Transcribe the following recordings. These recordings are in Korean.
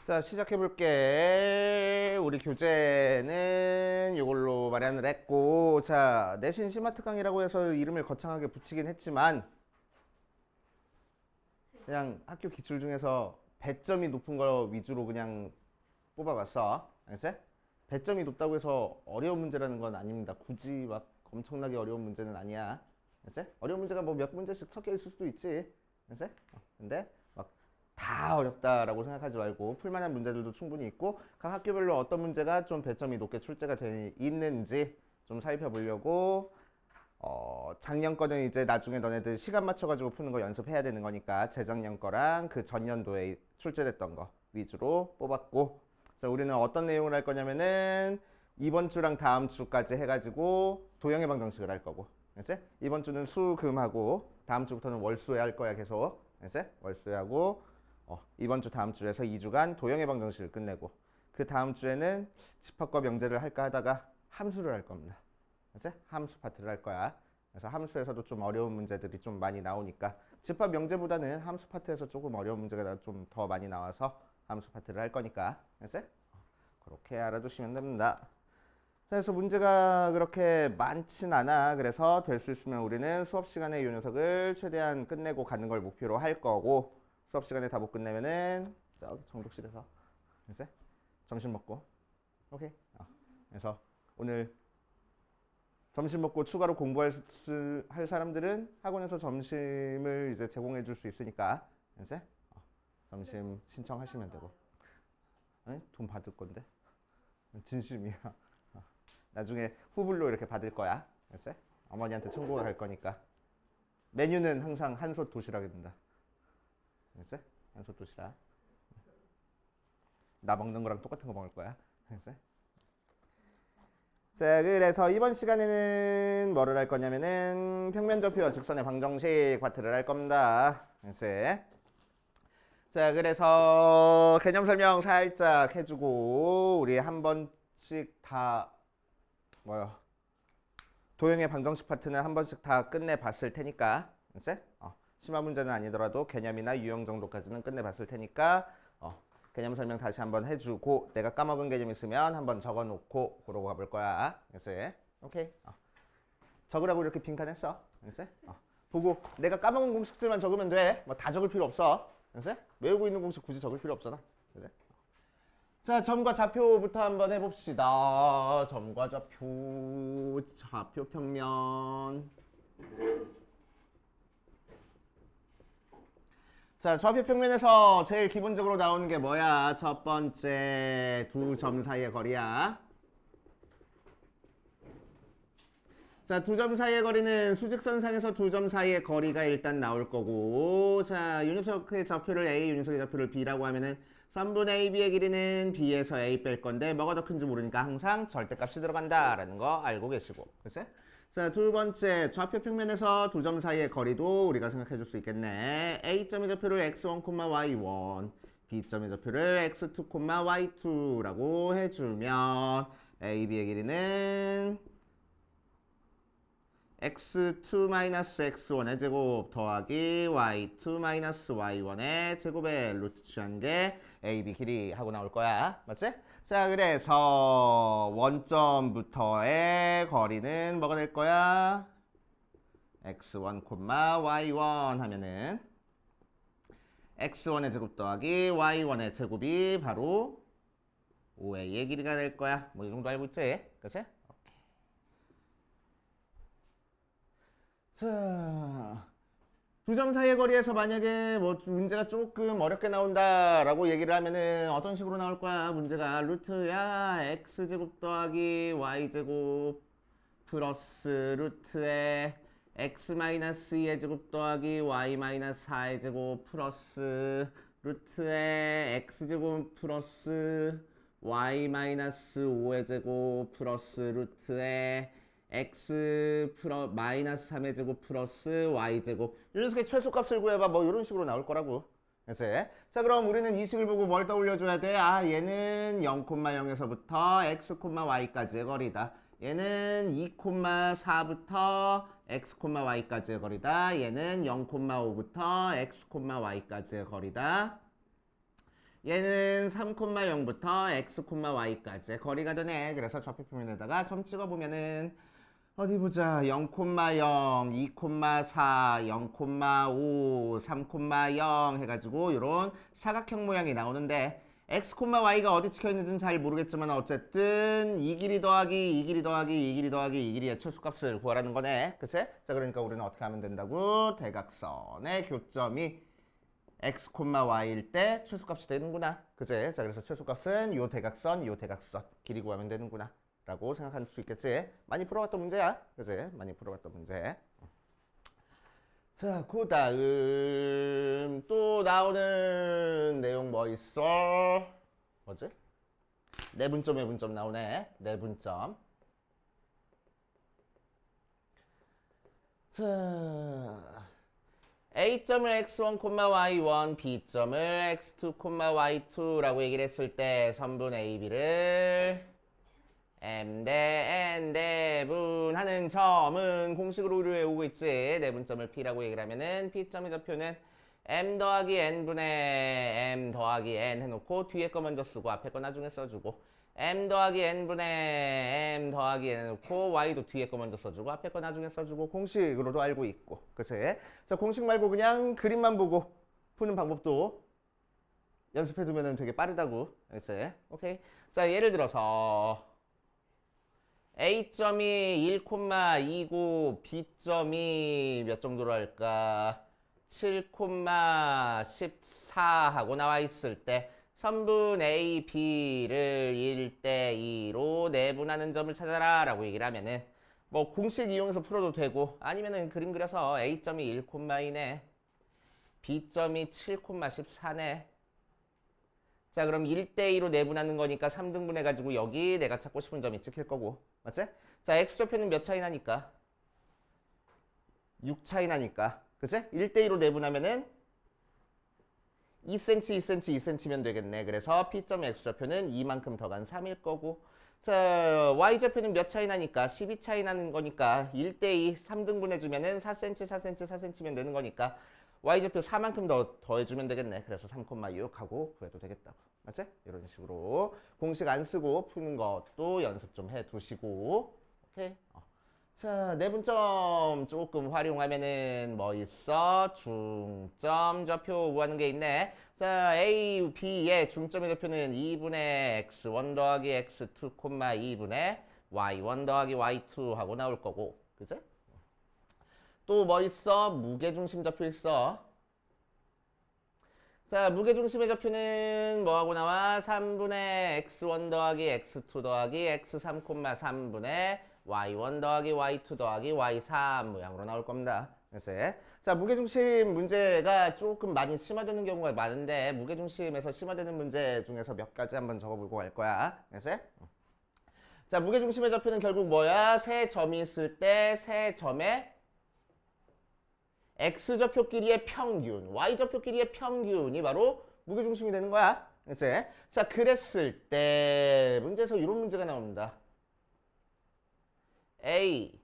자, 시작해 볼게. 우리 교재는 이걸로 마련을 했고, 자, 내신 스마트 강의라고 해서 이름을 거창하게 붙이긴 했지만, 그냥 학교 기출 중에서 배점이 높은 거 위주로 그냥 뽑아봤어. 알겠지? 배점이 높다고 해서 어려운 문제라는 건 아닙니다. 굳이 막 엄청나게 어려운 문제는 아니야. 알겠지? 어려운 문제가 뭐 몇 문제씩 섞여 있을 수도 있지. 알겠지? 근데 막 다 어렵다라고 생각하지 말고 풀만한 문제들도 충분히 있고 각 학교별로 어떤 문제가 좀 배점이 높게 출제가 돼 있는지 좀 살펴보려고 작년 거는 이제 나중에 너네들 시간 맞춰가지고 푸는 거 연습해야 되는 거니까 재작년 거랑 그 전년도에 출제됐던 거 위주로 뽑았고, 자, 우리는 어떤 내용을 할 거냐면은 이번 주랑 다음 주까지 해가지고 도형 예방 정식을 할 거고, 알았지? 이번 주는 수, 금하고 다음 주부터는 월수에 할 거야 계속, 알았지? 월수에 하고 이번 주 다음 주에서 2주간 도형 예방 정식을 끝내고 그 다음 주에는 집합과 명제를 할까 하다가 함수를 할 겁니다. 알았지? 함수 파트를 할 거야. 그래서 함수에서도 좀 어려운 문제들이 좀 많이 나오니까 집합 명제보다는 함수 파트에서 조금 어려운 문제가 좀 더 많이 나와서 함수 파트를 할 거니까, 알았지? 그렇게 알아두시면 됩니다. 자, 그래서 문제가 그렇게 많진 않아. 그래서 될 수 있으면 우리는 수업 시간에 이 녀석을 최대한 끝내고 가는 걸 목표로 할 거고, 수업 시간에 다 못 끝내면은 저기 정독실에서, 알았지? 점심 먹고, 오케이. 그래서 오늘 점심 먹고 추가로 할 사람들은 학원에서 점심을 이제 제공해 줄 수 있으니까, 이제 점심 신청하시면 되고. 응? 돈 받을 건데 진심이야. 나중에 후불로 이렇게 받을 거야. 이제 어머니한테 청구가 갈 거니까. 메뉴는 항상 한솥 도시락입니다. 이제 한솥 도시락. 나 먹는 거랑 똑같은 거 먹을 거야. 이제. 자, 그래서 이번 시간에는 뭐를 할 거냐면은 평면좌표와 직선의 방정식 파트를 할 겁니다. 이제. 자, 그래서 개념 설명 살짝 해주고 우리 한 번씩 다 뭐요? 도형의 방정식 파트는 한 번씩 다 끝내봤을 테니까, 이제 심한 문제는 아니더라도 개념이나 유형 정도까지는 끝내봤을 테니까 개념 설명 다시 한번 해주고 내가 까먹은 개념 있으면 한번 적어놓고 그러고 가볼 거야. 이제 오케이. 적으라고 이렇게 빈칸했어. 이제 보고 내가 까먹은 공식들만 적으면 돼. 뭐 다 적을 필요 없어. 이제 외우고 있는 공식 굳이 적을 필요 없잖아. 이제 자, 점과 좌표부터 한번 해봅시다. 점과 좌표, 좌표 평면. 자, 좌표 평면에서 제일 기본적으로 나오는 게 뭐야? 첫 번째 두 점 사이의 거리야. 자, 두 점 사이의 거리는 수직선상에서 두 점 사이의 거리가 일단 나올 거고, 자, 이 녀석의 좌표를 A, 이 녀석의 좌표를 B라고 하면은 3분의 AB의 길이는 B에서 A 뺄 건데 뭐가 더 큰지 모르니까 항상 절대값이 들어간다라는 거 알고 계시고, 그치? 자, 두 번째 좌표 평면에서 두 점 사이의 거리도 우리가 생각해 줄 수 있겠네. A점의 좌표를 x1, y1, B점의 좌표를 x2, y2라고 해주면 AB의 길이는 x2-x1의 제곱 더하기 y2-y1의 제곱에 루트 취한 게 AB 길이 하고 나올 거야. 맞지? 자, 그래서 원점부터의 거리는 뭐가 될 거야? x1, y1 하면은 x1의 제곱 더하기 y1의 제곱이 바로 5a의 길이가 될 거야. 뭐 이 정도 알고 있지? 그치? 자, 두 점 사이의 거리에서 만약에 뭐 문제가 조금 어렵게 나온다라고 얘기를 하면은 어떤 식으로 나올 거야? 문제가 루트야 x제곱 더하기 y제곱 플러스 루트에 x-2의 제곱 더하기 y-4의 제곱 플러스 루트에 x제곱 플러스 y-5의 제곱 플러스 루트에 x 마이너스 3의 제곱 플러스 y제곱 이 녀석의 최소값을 구해봐. 뭐 이런 식으로 나올 거라고. 그치? 자, 그럼 우리는 이 식을 보고 뭘 떠올려줘야 돼? 얘는 0,0에서부터 x, y까지의 거리다. 얘는 2,4부터 x, y까지의 거리다. 얘는 0,5부터 x, y까지의 거리다. 얘는 3,0부터 x, y까지 거리가 되네. 그래서 좌표표면에다가 점 찍어보면은 어디 보자. 0,0, 2,4, 0,5, 3,0 해가지고 이런 사각형 모양이 나오는데 x, y가 어디 찍혀 있는지는 잘 모르겠지만 어쨌든 이 길이 더하기 이 길이 더하기 이 길이 더하기 이 길이의 최소값을 구하라는 거네. 그치? 자, 그러니까 우리는 어떻게 하면 된다고? 대각선의 교점이 x, y일 때 최소값이 되는구나. 그치? 자, 그래서 최소값은 요 대각선 길이 구하면 되는구나 라고 생각할 수 있겠지. 많이 풀어봤던 문제야. 그치? 많이 풀어봤던 문제. 자, 그 다음 또 나오는 내용 뭐 있어? 뭐지? 내분점, 외분점 나오네. 내분점. 자, A점을 x1, y1, B점을 x2, y2라고 얘기를 했을 때 선분 AB를 M 대 N 대분하는 점은 공식으로 우리 외우고 있지. 내분점을 P라고 얘기를 하면은 P점의 좌표는 M 더하기 N분의 M 더하기 N 해놓고 뒤에 거 먼저 쓰고 앞에 거 나중에 써주고 M 더하기 N분의 M 더하기 N 해놓고 Y도 뒤에 거 먼저 써주고 앞에 거 나중에 써주고 공식으로도 알고 있고. 그치? 자, 공식 말고 그냥 그림만 보고 푸는 방법도 연습해두면 되게 빠르다고. 그치? 오케이. 자, 예를 들어서 A점이 1,2고 B점이 몇 정도로 할까? 7,14 하고 나와 있을 때 선분 A, B를 1대 2로 내분하는 점을 찾아라 라고 얘기를 하면은 뭐 공식 이용해서 풀어도 되고 아니면은 그림 그려서 A점이 1,2네 B점이 7,14네. 자, 그럼 1대2로 내분하는 거니까 3등분 해가지고 여기 내가 찾고 싶은 점이 찍힐 거고. 맞지? 자, X좌표는 몇 차이 나니까? 6 차이 나니까. 그치? 1대2로 내분하면은 2cm, 2cm, 2cm면 되겠네. 그래서 P점 X좌표는 2만큼 더 간 3일 거고. 자, Y좌표는 몇 차이 나니까? 12 차이 나는 거니까 1대2 3등분 해주면은 4cm, 4cm, 4cm면 되는 거니까 Y좌표 4만큼 더 해주면 되겠네. 그래서 3,6 하고 구해도 되겠다고. 맞지? 이런 식으로 공식 안 쓰고 푸는 것도 연습 좀 해두시고. 오케이? 자, 내분점 조금 활용하면은 뭐 있어? 중점 좌표 구하는 게 있네. 자, A, B의 중점의 좌표는 2분의 x1 더하기 x2, 2분의 y1 더하기 y2 하고 나올 거고. 그치? 또 뭐 있어? 무게중심 좌표 있어. 자, 무게중심의 좌표는 뭐하고 나와? 3분의 x1 더하기 x2 더하기 x3, 3분의 y1 더하기 y2 더하기 y3 모양으로 나올 겁니다. 그래서 자, 무게중심 문제가 조금 많이 심화되는 경우가 많은데 무게중심에서 심화되는 문제 중에서 몇 가지 한번 적어보고 갈 거야. 그래서 자, 무게중심의 좌표는 결국 뭐야? 세 점이 있을 때 세 점의 X좌표끼리의 평균, Y좌표끼리의 평균이 바로 무게중심이 되는 거야. 그치? 자, 그랬을 때 문제에서 이런 문제가 나옵니다. A,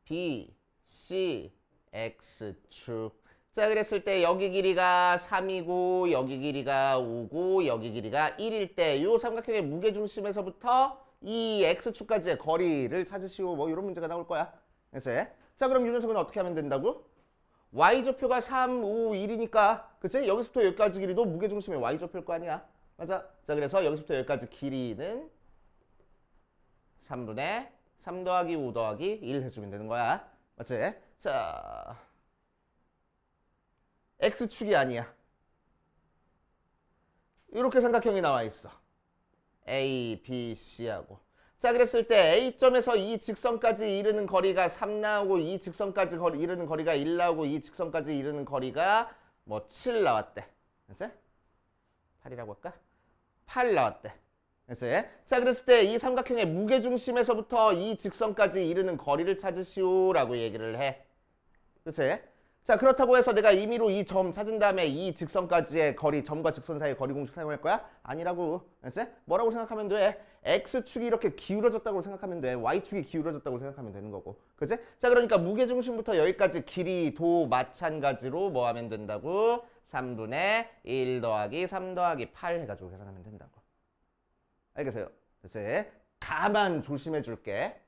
B, C, X축. 자, 그랬을 때 여기 길이가 3이고 여기 길이가 5고 여기 길이가 1일 때 이 삼각형의 무게중심에서부터 이 X축까지의 거리를 찾으시오. 뭐 이런 문제가 나올 거야. 그치? 자, 그럼 이 녀석은 어떻게 하면 된다고? Y좌표가 3, 5, 1이니까 그치? 여기서부터 여기까지 길이도 무게중심의 Y좌표일 거 아니야. 맞아? 자, 그래서 여기서부터 여기까지 길이는 3분의 3 더하기 5 더하기 1 해주면 되는 거야. 맞지? 자, X축이 아니야. 이렇게 삼각형이 나와 있어. A, B, C하고. 자, 그랬을 때 A점에서 이 직선까지 이르는 거리가 3 나오고 이 직선까지 이르는 거리가 1 나오고 이 직선까지 이르는 거리가 뭐 7 나왔대. 그치? 8이라고 할까? 8 나왔대. 그치? 자, 그랬을 때 이 삼각형의 무게중심에서부터 이 직선까지 이르는 거리를 찾으시오 라고 얘기를 해. 그치? 자, 그렇다고 해서 내가 임의로 이 점 찾은 다음에 이 직선까지의 거리, 점과 직선 사이의 거리 공식 사용할 거야? 아니라고. 알았지? 뭐라고 생각하면 돼? X축이 이렇게 기울어졌다고 생각하면 돼. Y축이 기울어졌다고 생각하면 되는 거고. 그치? 자, 그러니까 무게중심부터 여기까지 길이도 마찬가지로 뭐 하면 된다고? 3분의 1 더하기 3 더하기 8 해가지고 계산하면 된다고. 알겠어요? 그치? 다만 조심해 줄게.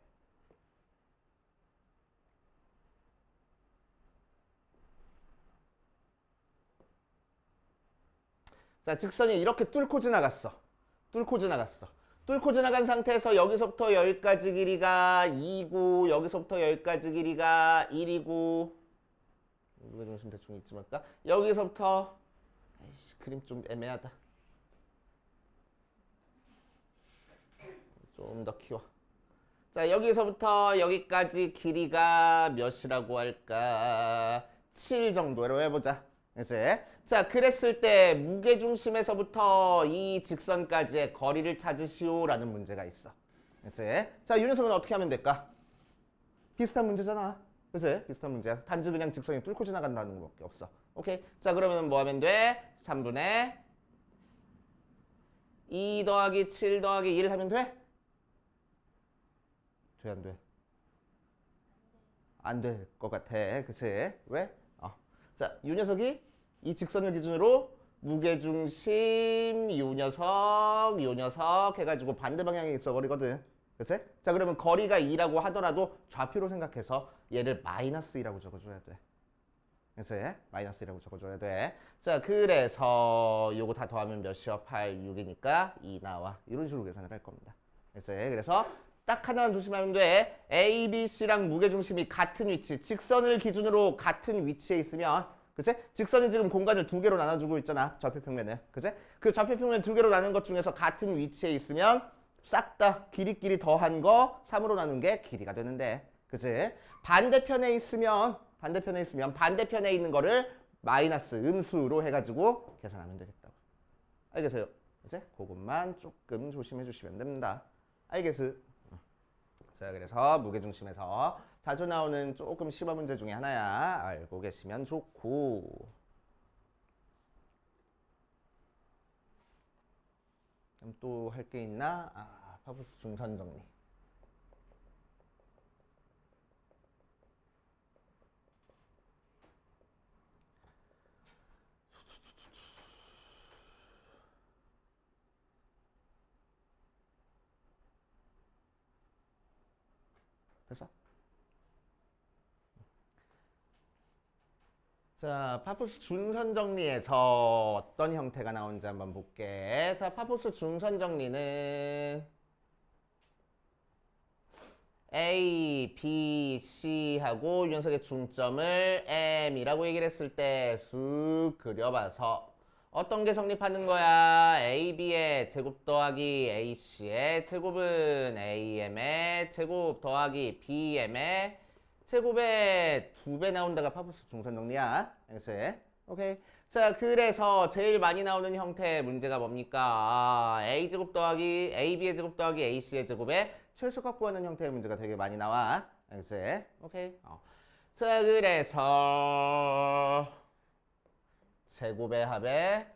자, 직선이 이렇게 뚫고 지나갔어. 뚫고 지나갔어. 뚫고 지나간 상태에서 여기서부터 여기까지 길이가 2고 여기서부터 여기까지 길이가 1이고 무게중심 대충 잊지 말까? 여기서부터 아이씨, 그림 좀 애매하다. 좀 더 키워. 자, 여기서부터 여기까지 길이가 몇이라고 할까? 7 정도로 해보자. 그치? 자, 그랬을 때 무게중심에서부터 이 직선까지의 거리를 찾으시오라는 문제가 있어. 그치? 자, 이 녀석은 어떻게 하면 될까? 비슷한 문제잖아. 그치? 비슷한 문제야. 단지 그냥 직선이 뚫고 지나간다는 것밖에 없어. 오케이? 자, 그러면 뭐 하면 돼? 3분의 2 더하기 7 더하기 1 하면 돼? 돼, 안 돼? 안 될 것 같아. 그치? 왜? 자, 이 녀석이 이 직선을 기준으로 무게중심, 요 녀석 해가지고 반대 방향에 있어버리거든. 그치? 자, 그러면 거리가 2라고 하더라도 좌표로 생각해서 얘를 마이너스 2라고 적어줘야 돼. 그치? 마이너스 2라고 적어줘야 돼. 자, 그래서 요거 다 더하면 몇이요? 8, 6이니까 2 나와. 이런 식으로 계산을 할 겁니다. 그치? 그래서 딱 하나만 조심하면 돼. A, B, C랑 무게중심이 같은 위치, 직선을 기준으로 같은 위치에 있으면, 그치? 직선이 지금 공간을 두 개로 나눠주고 있잖아. 좌표평면을. 그치? 그 좌표평면 두 개로 나눈 것 중에서 같은 위치에 있으면 싹 다 길이끼리 더한 거 3으로 나눈 게 길이가 되는데. 그치? 반대편에 있으면 반대편에 있는 거를 마이너스 음수로 해가지고 계산하면 되겠다고. 알겠어요? 그치? 그것만 조금 조심해 주시면 됩니다. 알겠어요? 자, 그래서 무게중심에서 자주 나오는 조금 시범 문제 중에 하나야. 알고 계시면 좋고. 그럼 또 할 게 있나? 파브스 중선 정리. 됐어? 자, 파푸스 중선 정리에서 어떤 형태가 나오는지 한번 볼게. 자, 파푸스 중선 정리는 A, B, C 하고 이 녀석의 중점을 M이라고 얘기를 했을 때 쑥 그려봐서 어떤 게 성립하는 거야? AB의 제곱 더하기 AC의 제곱은 AM의 제곱 더하기 BM의 제곱의 2배 나온다가 파푸스 중선 정리야. 알겠어요? 오케이. 자, 그래서 제일 많이 나오는 형태의 문제가 뭡니까? A제곱 더하기 AB의 제곱 더하기 AC의 제곱의 최소값 구하는 형태의 문제가 되게 많이 나와. 알겠어요? 오케이. 자, 그래서 제곱의 합의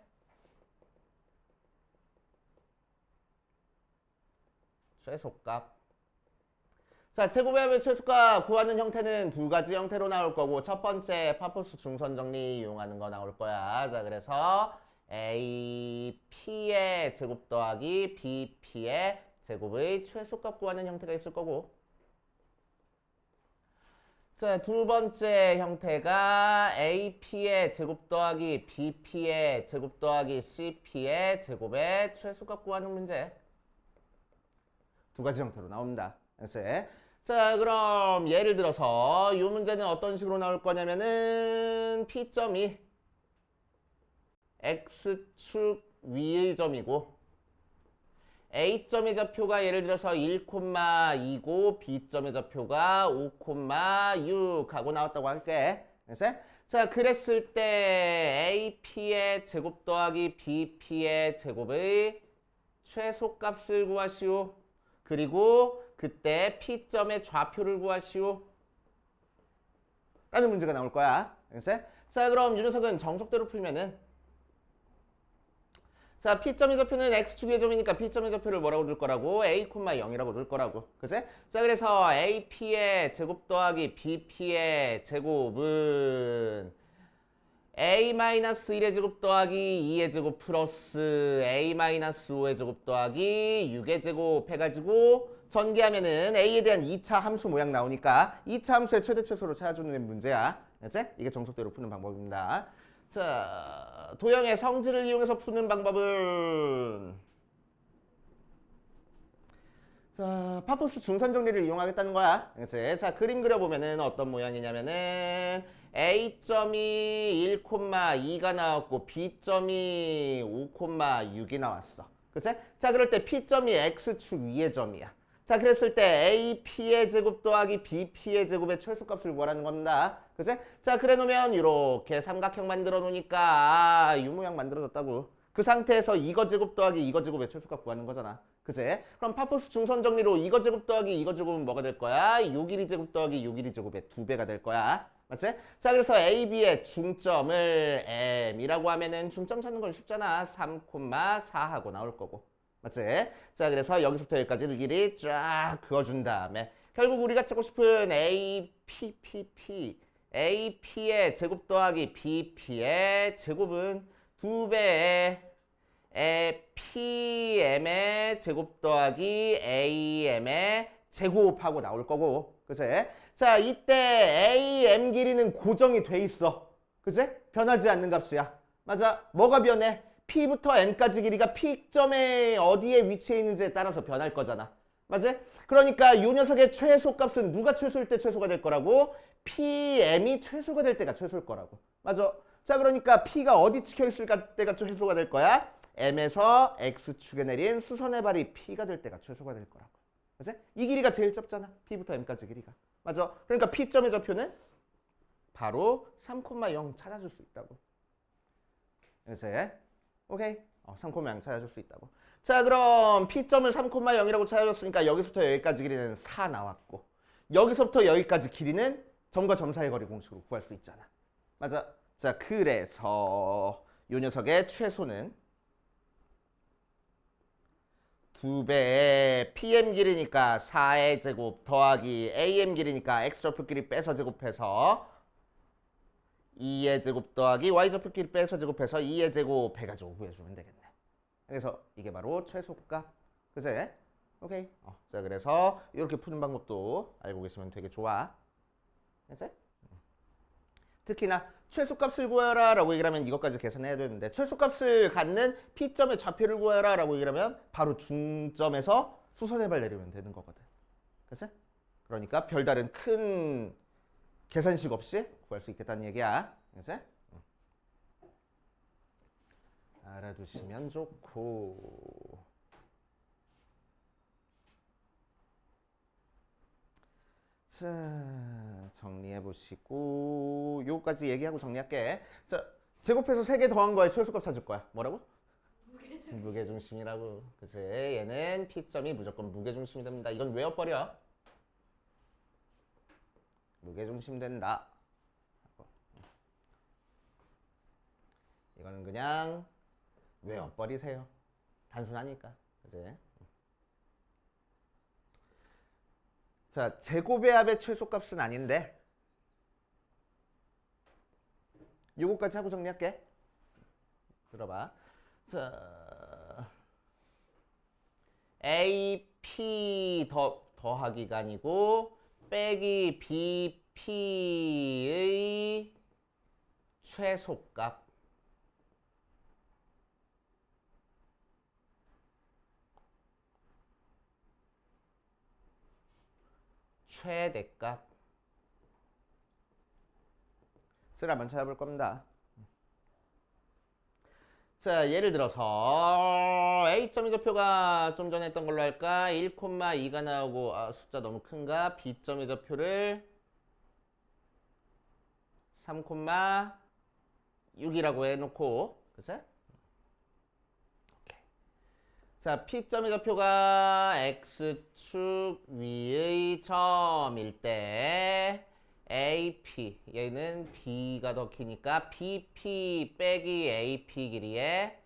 최소값. 자, 제곱의 합의 최소값 구하는 형태는 두 가지 형태로 나올 거고, 첫 번째 파푸스 중선 정리 이용하는 거 나올 거야. 자, 그래서 AP의 제곱 더하기 BP의 제곱의 최소값 구하는 형태가 있을 거고, 자, 두 번째 형태가 AP의 제곱 더하기 BP의 제곱 더하기 CP의 제곱의 최소값 구하는 문제. 두 가지 형태로 나옵니다. 알겠어요? 자, 그럼 예를 들어서 이 문제는 어떤 식으로 나올 거냐면은 P점이 X축 위의 점이고 A점의 좌표가 예를 들어서 1,2고 B점의 좌표가 5,6 하고 나왔다고 할게. 알겠어요? 자, 그랬을 때 AP의 제곱 더하기 BP의 제곱의 최소값을 구하시오. 그리고 그때 P점의 좌표를 구하시오. 라는 문제가 나올 거야. 알겠어요? 자, 그럼 이 녀석은 정석대로 풀면은, 자, P점의 좌표는 X축의 점이니까 P점의 좌표를 뭐라고 줄 거라고? A, 0이라고 줄 거라고. 그치? 자, 그래서 AP의 제곱 더하기 BP의 제곱은 a-1의 제곱 더하기 2의 제곱 플러스 a-5의 제곱 더하기 6의 제곱 해가지고 전개하면은 a에 대한 2차 함수 모양 나오니까 2차 함수의 최대 최소로 찾아주는 문제야. 알지? 이게 정석대로 푸는 방법입니다. 자, 도형의 성질을 이용해서 푸는 방법은 자, 파포스 중선 정리를 이용하겠다는 거야. 그치? 자, 그림 그려보면은 어떤 모양이냐면은 A점이 1,2가 나왔고 B점이 5,6이 나왔어. 그치? 자, 그럴 때 P점이 X축 위의 점이야. 자, 그랬을 때 AP의 제곱 더하기 BP의 제곱의 최소값을 구하라는 겁니다. 그치? 자, 그래 놓으면 이렇게 삼각형 만들어 놓으니까 이 모양 만들어졌다고. 그 상태에서 이거 제곱 더하기 이거 제곱의 최소값 구하는 거잖아. 그치? 그럼 파포스 중선 정리로 이거 제곱 더하기 이거 제곱은 뭐가 될 거야? 요 길이 제곱 더하기 요 길이 제곱의 2배가 될 거야. 맞지? 자, 그래서 AB의 중점을 M이라고 하면은 중점 찾는 건 쉽잖아. 3,4 하고 나올 거고. 맞지? 자, 그래서 여기서부터 여기까지 길이 쫙 그어준 다음에 결국 우리가 찾고 싶은 AP의 제곱 더하기 BP의 제곱은 2배의 PM의 제곱 더하기 AM의 제곱하고 나올 거고. 그치? 자, 이때 AM 길이는 고정이 돼 있어. 그치? 변하지 않는 값이야. 맞아. 뭐가 변해? P부터 M까지 길이가 P점에 어디에 위치해 있는지에 따라서 변할 거잖아. 맞지? 그러니까 이 녀석의 최소값은 누가 최소일 때 최소가 될 거라고? PM이 최소가 될 때가 최소일 거라고. 맞아. 자, 그러니까 P가 어디 찍혀 있을 때가 최소가 될 거야? M에서 X축에 내린 수선의 발이 P가 될 때가 최소가 될 거라고. 맞지? 이 길이가 제일 짧잖아. P부터 M까지 길이가. 맞아. 그러니까 P점의 좌표는 바로 3,0 찾아줄 수 있다고. 그래서 오케이. 3,0 찾아줄 수 있다고. 자, 그럼 P점을 3,0이라고 찾아줬으니까 여기서부터 여기까지 길이는 4 나왔고 여기서부터 여기까지 길이는 점과 점 사이 거리 공식으로 구할 수 있잖아. 맞아. 자, 그래서 이 녀석의 최소는 2배의 PM 길이니까 4의 제곱 더하기 AM 길이니까 X좌표끼리 빼서 제곱해서 2의 제곱 더하기 Y좌표끼리 빼서 제곱해서 2의 제곱 해가지고 구해주면 되겠네. 그래서 이게 바로 최소값. 그치? 오케이. 자, 그래서 이렇게 푸는 방법도 알고 계시면 되게 좋아. 그치? 특히나 최소값을 구해라 라고 얘기를 하면 이것까지 계산해야 되는데 최소값을 갖는 P점의 좌표를 구해라 라고 얘기를 하면 바로 중점에서 수선의 발 내리면 되는 거거든. 그치? 그러니까 별다른 큰 계산식 없이 구할 수 있겠다는 얘기야. 그치? 알아두시면 좋고. 자, 정리해 보시고 요거까지 얘기하고 정리할게. 자, 제곱해서 3개 더한 거에 최소값 찾을 거야. 뭐라고? 무게중심이라고. 그치? 얘는 P점이 무조건 무게중심이 됩니다. 이건 외워버려. 무게중심 된다. 이거는 그냥 외워버리세요. 단순하니까. 그치? 자, 제곱의 합의 최소값은 아닌데 요거까지 하고 정리할게. 들어봐. 자, AP 더하기가 아니고 빼기 BP의 최소값. 최대값. 를 한번 찾아볼 겁니다. 자, 예를 들어서 A점의 좌표가 좀 전에 했던 걸로 할까? 1,2가 나오고 숫자 너무 큰가? B점의 좌표를 3,6이라고 해놓고 그치? 오케이. 자, P점의 좌표가 X축 위의 점일 때 AP 얘는 B가 더 키니까 BP 빼기 AP 길이의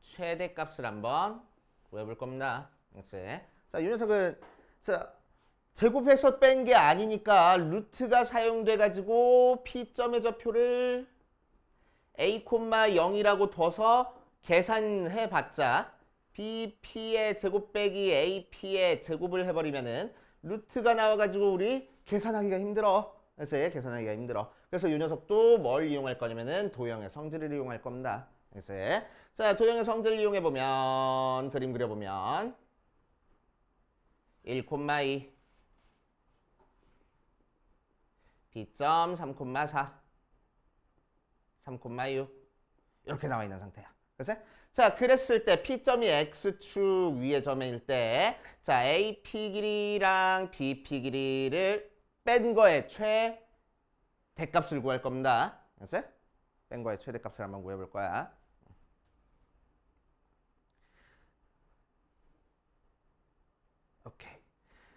최대값을 한번 구해볼 겁니다. 그치? 자, 이 녀석은 자, 제곱해서 뺀 게 아니니까 루트가 사용돼 가지고 P점의 좌표를 a, 0이라고 둬서 계산해봤자 bp의 제곱 빼기 ap의 제곱을 해버리면은 루트가 나와가지고 우리 계산하기가 힘들어. 그래서 계산하기가 힘들어. 그래서 이 녀석도 뭘 이용할 거냐면은 도형의 성질을 이용할 겁니다. 그래서 자, 도형의 성질을 이용해 보면 그림 그려보면 1,2 B점 3,4 3,6 이렇게 나와 있는 상태야. 그래서 자, 그랬을 때 P점이 X축 위의 점일 때 자, AP 길이랑 BP 길이를 뺀 거에 최대값을 구할 겁니다. 그래서 뺀 거에 최대값을 한번 구해볼 거야. 오케이.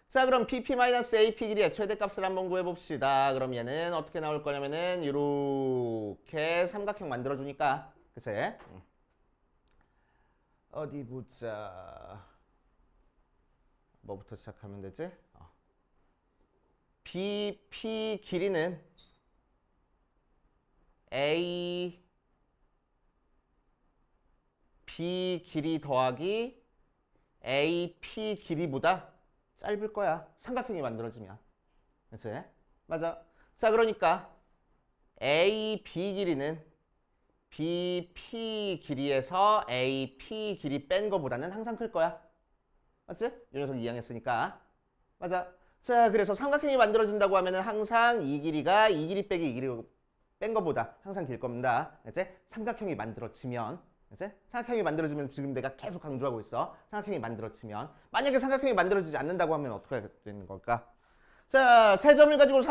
자, 그럼 BP-AP 길이의 최대값을 한번 구해봅시다. 그럼 얘는 어떻게 나올 거냐면은 이렇게 삼각형 만들어주니까 글쎄 어디 보자. 뭐부터 시작하면 되지? BP 길이는 A B 길이 더하기 AP 길이보다 짧을 거야. 삼각형이 만들어지면. 그래서 맞아. 자, 그러니까 AB 길이는 BP 길이에서 AP 길이 뺀 거보다는 항상 클 거야. 맞지? 이 녀석 이항했으니까. 맞아. 자, 그래서 삼각형이 만들어진다고 하면은 항상 이 길이가 이 길이 빼기 이 길이 뺀 거보다 항상 길 겁니다. 이제 삼각형이 만들어지면 이제 삼각형이 만들어지면 지금 내가 계속 강조하고 있어. 삼각형이 만들어지면 만약에 삼각형이 만들어지지 않는다고 하면 어떻게 되는 걸까? 자, 세 점을 가지고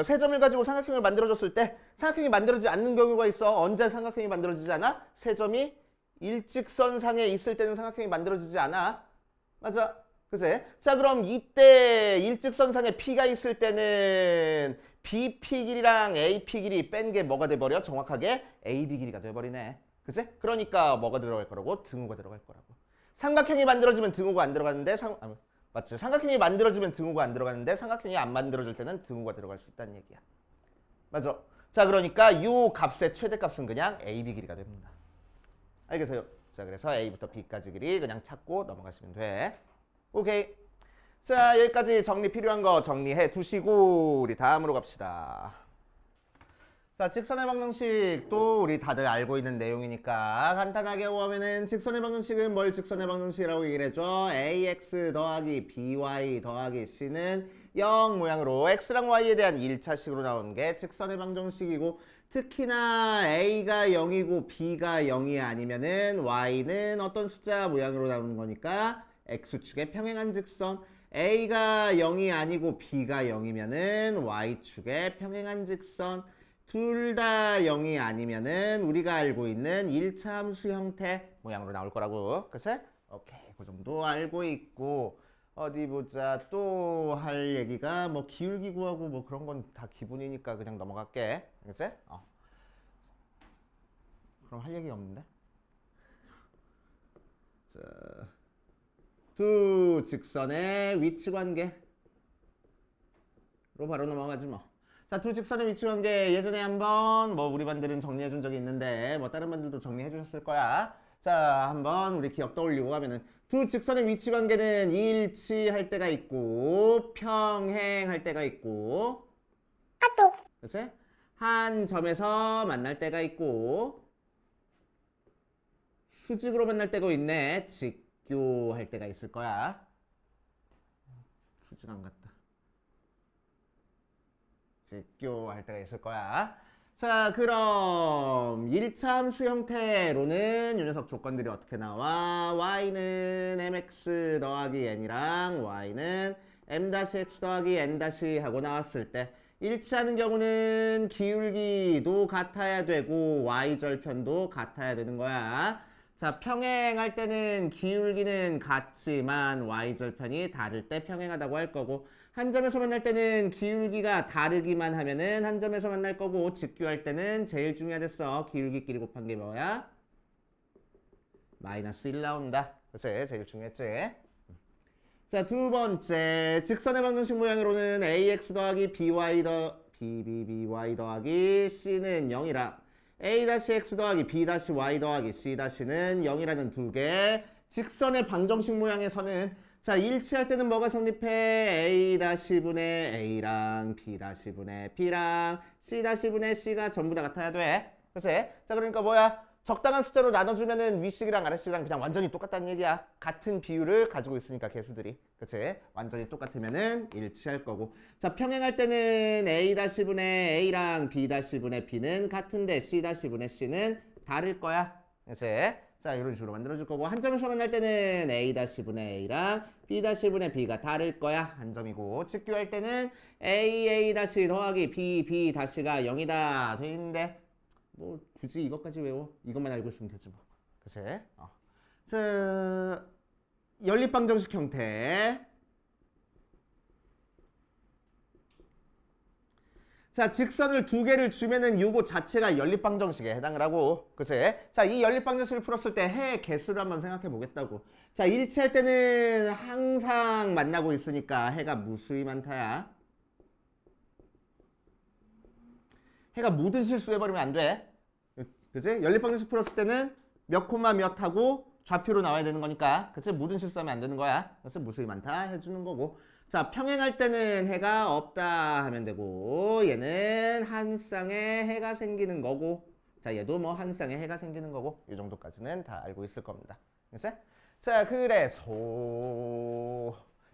세 점을 가지고 삼각형을 만들어줬을 때 삼각형이 만들어지지 않는 경우가 있어. 언제 삼각형이 만들어지지 않아? 세 점이 일직선상에 있을 때는 삼각형이 만들어지지 않아. 맞아. 그치? 자, 그럼 이때 일직선상에 P가 있을 때는 BP 길이랑 AP 길이 뺀 게 뭐가 돼버려? 정확하게 AB 길이가 돼버리네. 그치? 그러니까 뭐가 들어갈 거라고? 등호가 들어갈 거라고. 삼각형이 만들어지면 등호가 안 들어가는데 맞지? 삼각형이 만들어지면 등호가 안 들어가는데 삼각형이 안 만들어질 때는 등호가 들어갈 수 있다는 얘기야. 맞아. 자, 그러니까 이 값의 최대값은 그냥 AB 길이가 됩니다. 알겠어요? 자, 그래서 A부터 B까지 길이 그냥 찾고 넘어가시면 돼. 오케이. 자, 여기까지 정리 필요한 거 정리해 두시고 우리 다음으로 갑시다. 자, 직선의 방정식 또 우리 다들 알고 있는 내용이니까 간단하게 보면은 직선의 방정식은 뭘 직선의 방정식이라고 얘기를 해줘? ax 더하기 by 더하기 c는 0 모양으로 x랑 y에 대한 1차식으로 나오는 게 직선의 방정식이고 특히나 a가 0이고 b가 0이 아니면은 y는 어떤 숫자 모양으로 나오는 거니까 x축의 평행한 직선 a가 0이 아니고 b가 0이면은 y축의 평행한 직선 둘 다 0이 아니면은 우리가 알고 있는 1차 함수 형태 모양으로 나올 거라고. 그치? 오케이. 그 정도 알고 있고 어디 보자. 또 할 얘기가 뭐 기울기 구하고 뭐 그런 건 다 기본이니까 그냥 넘어갈게. 그치? 그럼 할 얘기 없는데? 자, 두 직선의 위치 관계로 바로 넘어가지 뭐. 자, 두 직선의 위치 관계 예전에 한번 뭐 우리 반들은 정리해 준 적이 있는데 뭐 다른 반들도 정리해 주셨을 거야. 자, 한번 우리 기억 떠올리고 하면은 두 직선의 위치 관계는 일치할 때가 있고 평행할 때가 있고 그치? 한 점에서 만날 때가 있고 수직으로 만날 때가 있네. 직교할 때가 있을 거야. 수직 안 갔다. 직교할 때가 있을 거야. 자, 그럼 1차 함수 형태로는 이 녀석 조건들이 어떻게 나와? y는 mx 더하기 n이랑 y는 m-x 더하기 n- 하고 나왔을 때 일치하는 경우는 기울기도 같아야 되고 y절편도 같아야 되는 거야. 자, 평행할 때는 기울기는 같지만 y절편이 다를 때 평행하다고 할 거고 한 점에서 만날 때는 기울기가 다르기만 하면은 한 점에서 만날 거고 직교할 때는 제일 중요하댔어. 기울기끼리 곱한 게 뭐야? 마이너스 1 나온다. 그래서 제일 중요했지. 자, 두 번째 직선의 방정식 모양으로는 ax 더하기 by 더하기 c는 0이라 a-x 더하기 b-y 더하기 c-는 0이라는 두 개 직선의 방정식 모양의 선은 자 일치할 때는 뭐가 성립해? a-분의 a랑 b-분의 b랑 c-분의 c가 전부 다 같아야 돼. 그치? 자 그러니까 뭐야? 적당한 숫자로 나눠주면은 위식이랑 아래식이랑 그냥 완전히 똑같다는 얘기야. 같은 비율을 가지고 있으니까 개수들이. 그치? 완전히 똑같으면은 일치할 거고. 자, 평행할 때는 a-분의 a랑 b-분의 b는 같은데 c-분의 c는 다를 거야. 그치? 자, 이런 식으로 만들어줄 거고. 한 점에서 만날 때는 a-분의 a랑 b-분의 b가 다를 거야. 한 점이고. 직교할 때는 a 더하기 b-가 0이다. 돼 있는데. 뭐 굳이 이것까지 외워? 이것만 알고 있으면 되지 뭐. 그치? 자, 연립방정식 형태. 자, 직선을 두 개를 주면은 요거 자체가 연립방정식에 해당을 하고, 그치? 자, 이 연립방정식을 풀었을 때 해 개수를 한번 생각해 보겠다고. 자, 일치할 때는 항상 만나고 있으니까 해가 무수히 많다야. 해가 모든 실수해버리면 안 돼. 그치? 연립방정식 풀었을 때는 몇 콤마 몇 하고 좌표로 나와야 되는 거니까. 그치? 모든 실수하면 안 되는 거야. 그래서 무수히 많다 해주는 거고. 자, 평행할 때는 해가 없다 하면 되고, 얘는 한 쌍에 해가 생기는 거고, 자, 얘도 뭐 한 쌍에 해가 생기는 거고, 이 정도까지는 다 알고 있을 겁니다. 그치? 자, 그래서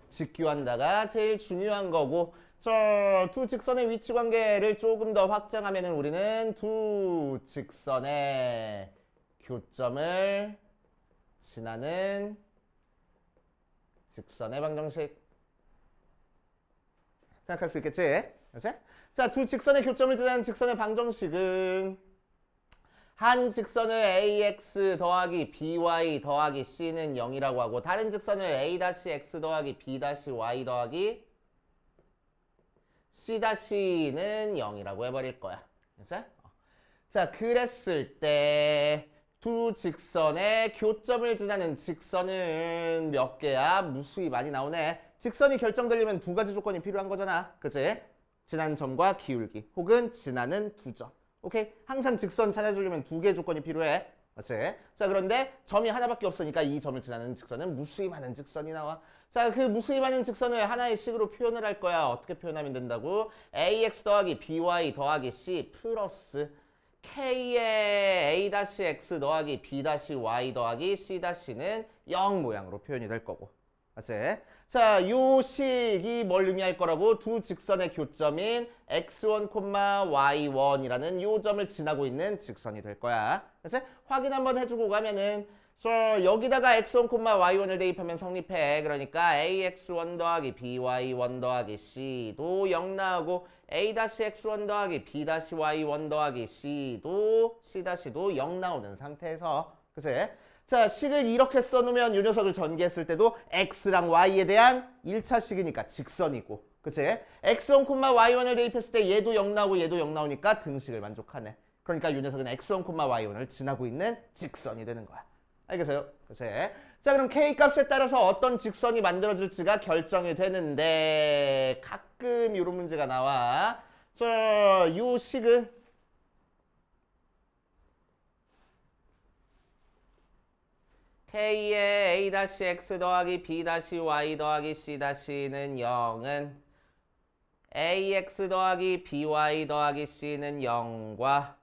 직교한다가 제일 중요한 거고, 자, 두 직선의 위치 관계를 조금 더 확장하면은 우리는 두 직선의 교점을 지나는 직선의 방정식 생각할 수 있겠지? 그렇지? 자, 두 직선의 교점을 지나는 직선의 방정식은 한 직선을 ax 더하기 by 더하기 c는 0이라고 하고 다른 직선을 a-x 더하기 b-y 더하기 c-는 0이라고 해버릴 거야. 됐어? 자, 그랬을 때 두 직선의 교점을 지나는 직선은 몇 개야? 무수히 많이 나오네. 직선이 결정되려면 두 가지 조건이 필요한 거잖아. 그치? 지난 점과 기울기 혹은 지나는 두 점. 오케이? 항상 직선 찾아주려면 두 개의 조건이 필요해. 그치? 자, 그런데 점이 하나밖에 없으니까 이 점을 지나는 직선은 무수히 많은 직선이 나와. 자, 그 무수히 많은 직선을 하나의 식으로 표현을 할 거야. 어떻게 표현하면 된다고? ax 더하기 by 더하기 c 플러스 k의 a-x 더하기 b-y 더하기 c-는 0 모양으로 표현이 될 거고. 맞지? 자, 요 식이 뭘 의미할 거라고? 두 직선의 교점인 x1, y1이라는 요 점을 지나고 있는 직선이 될 거야. 그래서 확인 한번 해주고 가면은 여기다가 x1, y1을 대입하면 성립해. 그러니까 ax1 더하기 by1 더하기 c도 0 나오고 a-x1 더하기 b-y1 더하기 c-도 0 나오는 상태에서 그치? 자, 식을 이렇게 써놓으면 이 녀석을 전개했을 때도 x랑 y에 대한 1차식이니까 직선이고 그치? x1, y1을 대입했을 때 얘도 0 나오고 얘도 0 나오니까 등식을 만족하네. 그러니까 이 녀석은 x1, y1을 지나고 있는 직선이 되는 거야. 알겠어요? 그치? 자, 그럼 k 값에 따라서 어떤 직선이 만들어질지가 결정이 되는데 가끔 이런 문제가 나와. 자, 이 식은 k의 a-x 더하기 b-y 더하기 c-는 0은 ax 더하기 by 더하기 c는 0과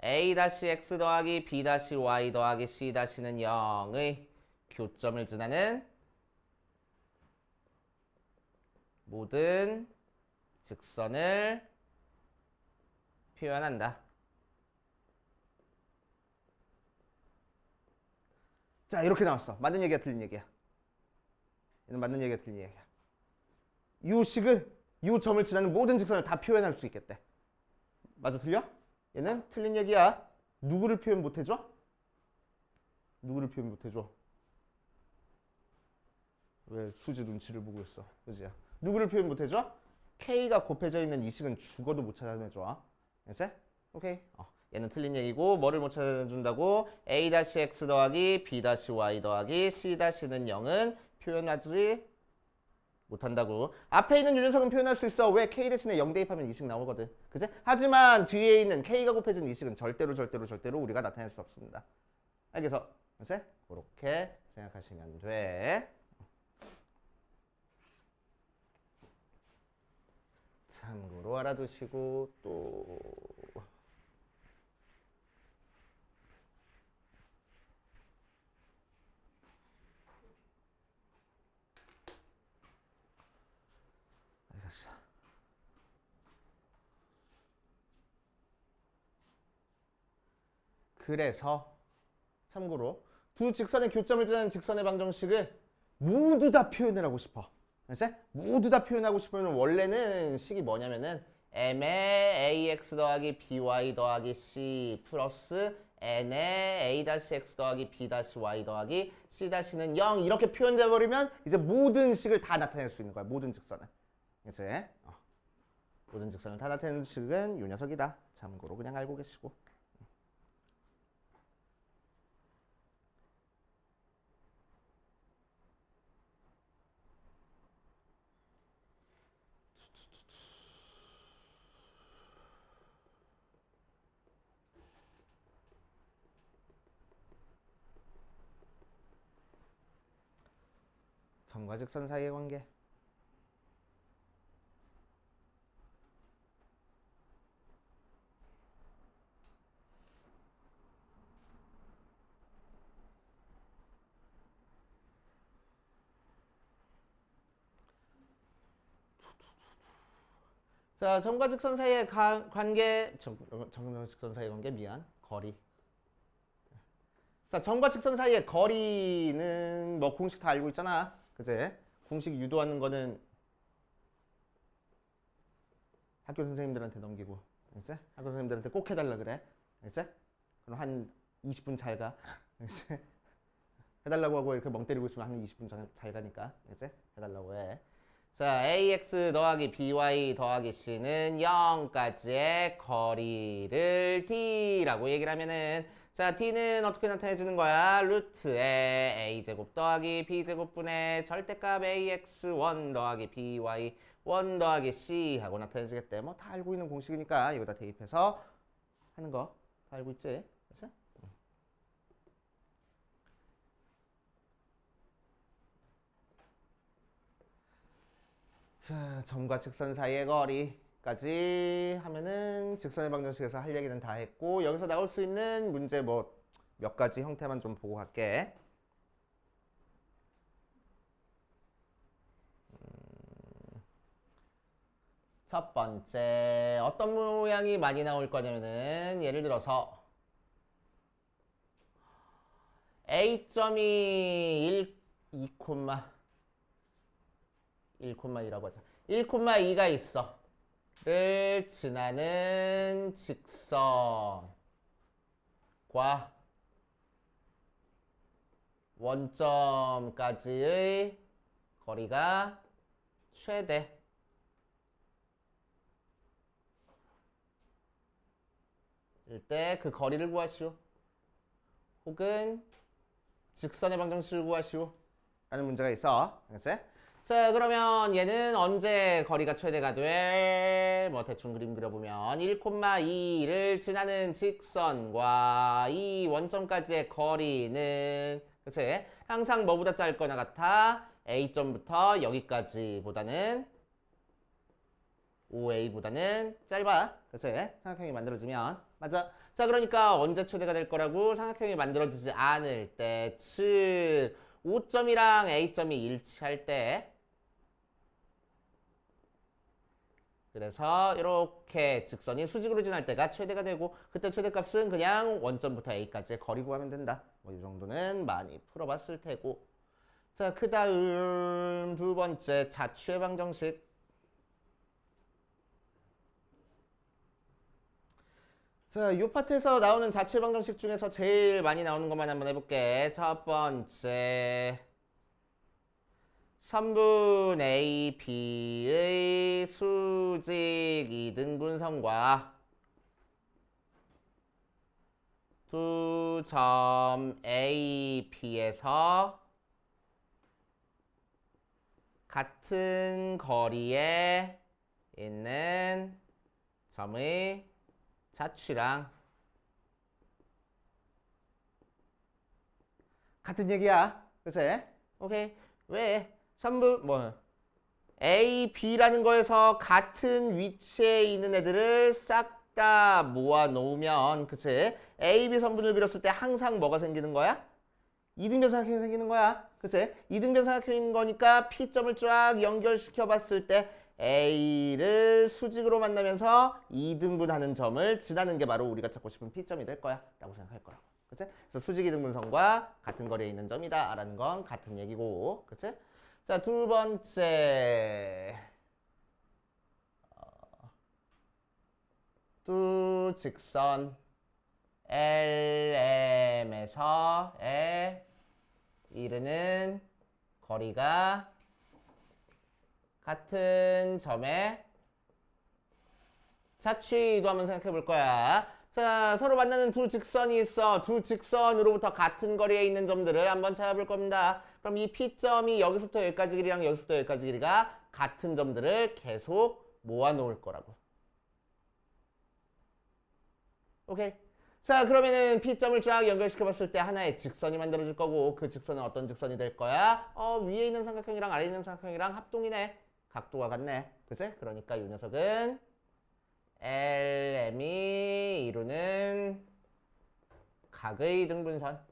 a-x 더하기 b-y 더하기 c-는 0의 교점을 지나는 모든 직선을 표현한다. 자, 이렇게 나왔어. 맞는 얘기야, 틀린 얘기야? 얘는 맞는 얘기야, 틀린 얘기야? 이 식을, 이 점을 지나는 모든 직선을 다 표현할 수 있겠대. 맞아, 틀려? 얘는 틀린 얘기야. 누구를 표현 못 해줘? 누구를 표현 못 해줘? 왜 수지 눈치를 보고 있어? 그지야? 누구를 표현 못 해줘? K가 곱해져 있는 이 식은 죽어도 못 찾아내줘. 알겠어? 오케이. 얘는 틀린 얘기고 뭐를 못 찾아준다고? a-x 더하기 b-y 더하기 c-는 0은 표현하지 못한다고. 앞에 있는 유연석은 표현할 수 있어. 왜? K 대신에 0 대입하면 이식 나오거든. 그치? 하지만 뒤에 있는 K가 곱해진 이식은 절대로 우리가 나타낼 수 없습니다. 알겠어? 그치? 그렇게 생각하시면 돼. 참고로 알아두시고 또 알겠어. 그래서 참고로 두 직선의 교점을 지나는 직선의 방정식을 모두 다 표현을 하고 싶어. 알았지? 모두 다 표현하고 싶으면 원래는 식이 뭐냐면은 m의 ax 더하기 by 더하기 c 플러스 n의 a-x 더하기 b-y 더하기 c-는 0 이렇게 표현돼 버리면 이제 모든 식을 다 나타낼 수 있는 거야. 모든 직선을. 그치? 모든 직선을 다 나타내는 식은 이 녀석이다. 참고로 그냥 알고 계시고. 점과 직선 사이의 관계. 자, 점과 직선 사이의 관계, 점과 직선 사이의 관계, 미안, 거리. 자, 점과 직선 사이의 거리는 뭐 공식 다 알고 있잖아. 그제? 공식 유도하는 거는 학교 선생님들한테 넘기고, 알겠지? 학교 선생님들한테 꼭 해달라 그래. 알겠지? 그럼 한 20분 잘 가. 알겠지? 해달라고 하고 이렇게 멍 때리고 있으면 한 20분 잘 가니까. 알겠지? 해달라고 해. 자, ax 더하기 by 더하기 c는 0까지의 거리를 d라고 얘기를 하면은 자, d는 어떻게 나타내주는 거야? 루트에 a제곱 더하기 b제곱분의 절대값 ax1 더하기 by1 더하기 c 하고 나타내주겠대. 뭐 다 알고 있는 공식이니까 여기다 대입해서 하는 거 다 알고 있지? 그치? 자, 점과 직선 사이의 거리까지 하면은 직선의 방정식에서 할 얘기는 다 했고 여기서 나올 수 있는 문제 뭐 몇 가지 형태만 좀 보고 갈게. 첫 번째 어떤 모양이 많이 나올 거냐면은 예를 들어서 A점이 1,2라고 하자. 1,2가 있어. 를 지나는 직선과 원점까지의 거리가 최대. 일 때 그 거리를 구하시오. 혹은 직선의 방정식을 구하시오. 라는 문제가 있어. 알겠지? 자, 그러면 얘는 언제 거리가 최대가 돼? 뭐 대충 그림 그려보면 1,2를 지나는 직선과 이 원점까지의 거리는 그치? 항상 뭐보다 짧거나 같아? A점부터 여기까지보다는 OA보다는 짧아. 그치? 삼각형이 만들어지면. 맞아. 자, 그러니까 언제 최대가 될 거라고? 삼각형이 만들어지지 않을 때, 즉 O점이랑 A점이 일치할 때. 그래서 이렇게 직선이 수직으로 지날 때가 최대가 되고 그때 최대값은 그냥 원점부터 A까지의 거리 구하면 된다. 뭐 이 정도는 많이 풀어봤을 테고. 자, 그 다음 두 번째 자취의 방정식. 자, 이 파트에서 나오는 자취의 방정식 중에서 제일 많이 나오는 것만 한번 해볼게. 첫 번째 3분 A, B의 수직 이등분선과 두 점 A, B에서 같은 거리에 있는 점의 자취랑 같은 얘기야. 그치? 오케이. 왜? 3분 A, B라는 거에서 같은 위치에 있는 애들을 싹 다 모아 놓으면 그치? A, B 선분을 그렸을 때 항상 뭐가 생기는 거야? 이등변 삼각형이 생기는 거야. 그치? 이등변 삼각형인 거니까 P점을 쫙 연결시켜 봤을 때 A를 수직으로 만나면서 이등분하는 점을 지나는 게 바로 우리가 찾고 싶은 P점이 될 거야 라고 생각할 거라고. 그치? 그래서 수직 이등분선과 같은 거리에 있는 점이다 라는 건 같은 얘기고. 그치? 자, 두 번째. 두 직선 LM에서의 이르는 거리가 같은 점의 자취도 한번 생각해 볼 거야. 자, 서로 만나는 두 직선이 있어. 두 직선으로부터 같은 거리에 있는 점들을 한번 찾아볼 겁니다. 그럼 이 P점이 여기서부터 여기까지 길이랑 여기서부터 여기까지 길이가 같은 점들을 계속 모아 놓을 거라고. 오케이. 자, 그러면은 P점을 쫙 연결시켜 봤을 때 하나의 직선이 만들어질 거고 그 직선은 어떤 직선이 될 거야? 위에 있는 삼각형이랑 아래에 있는 삼각형이랑 합동이네. 각도가 같네. 그치? 그러니까 이 녀석은 LM이 이루는 각의 등분선과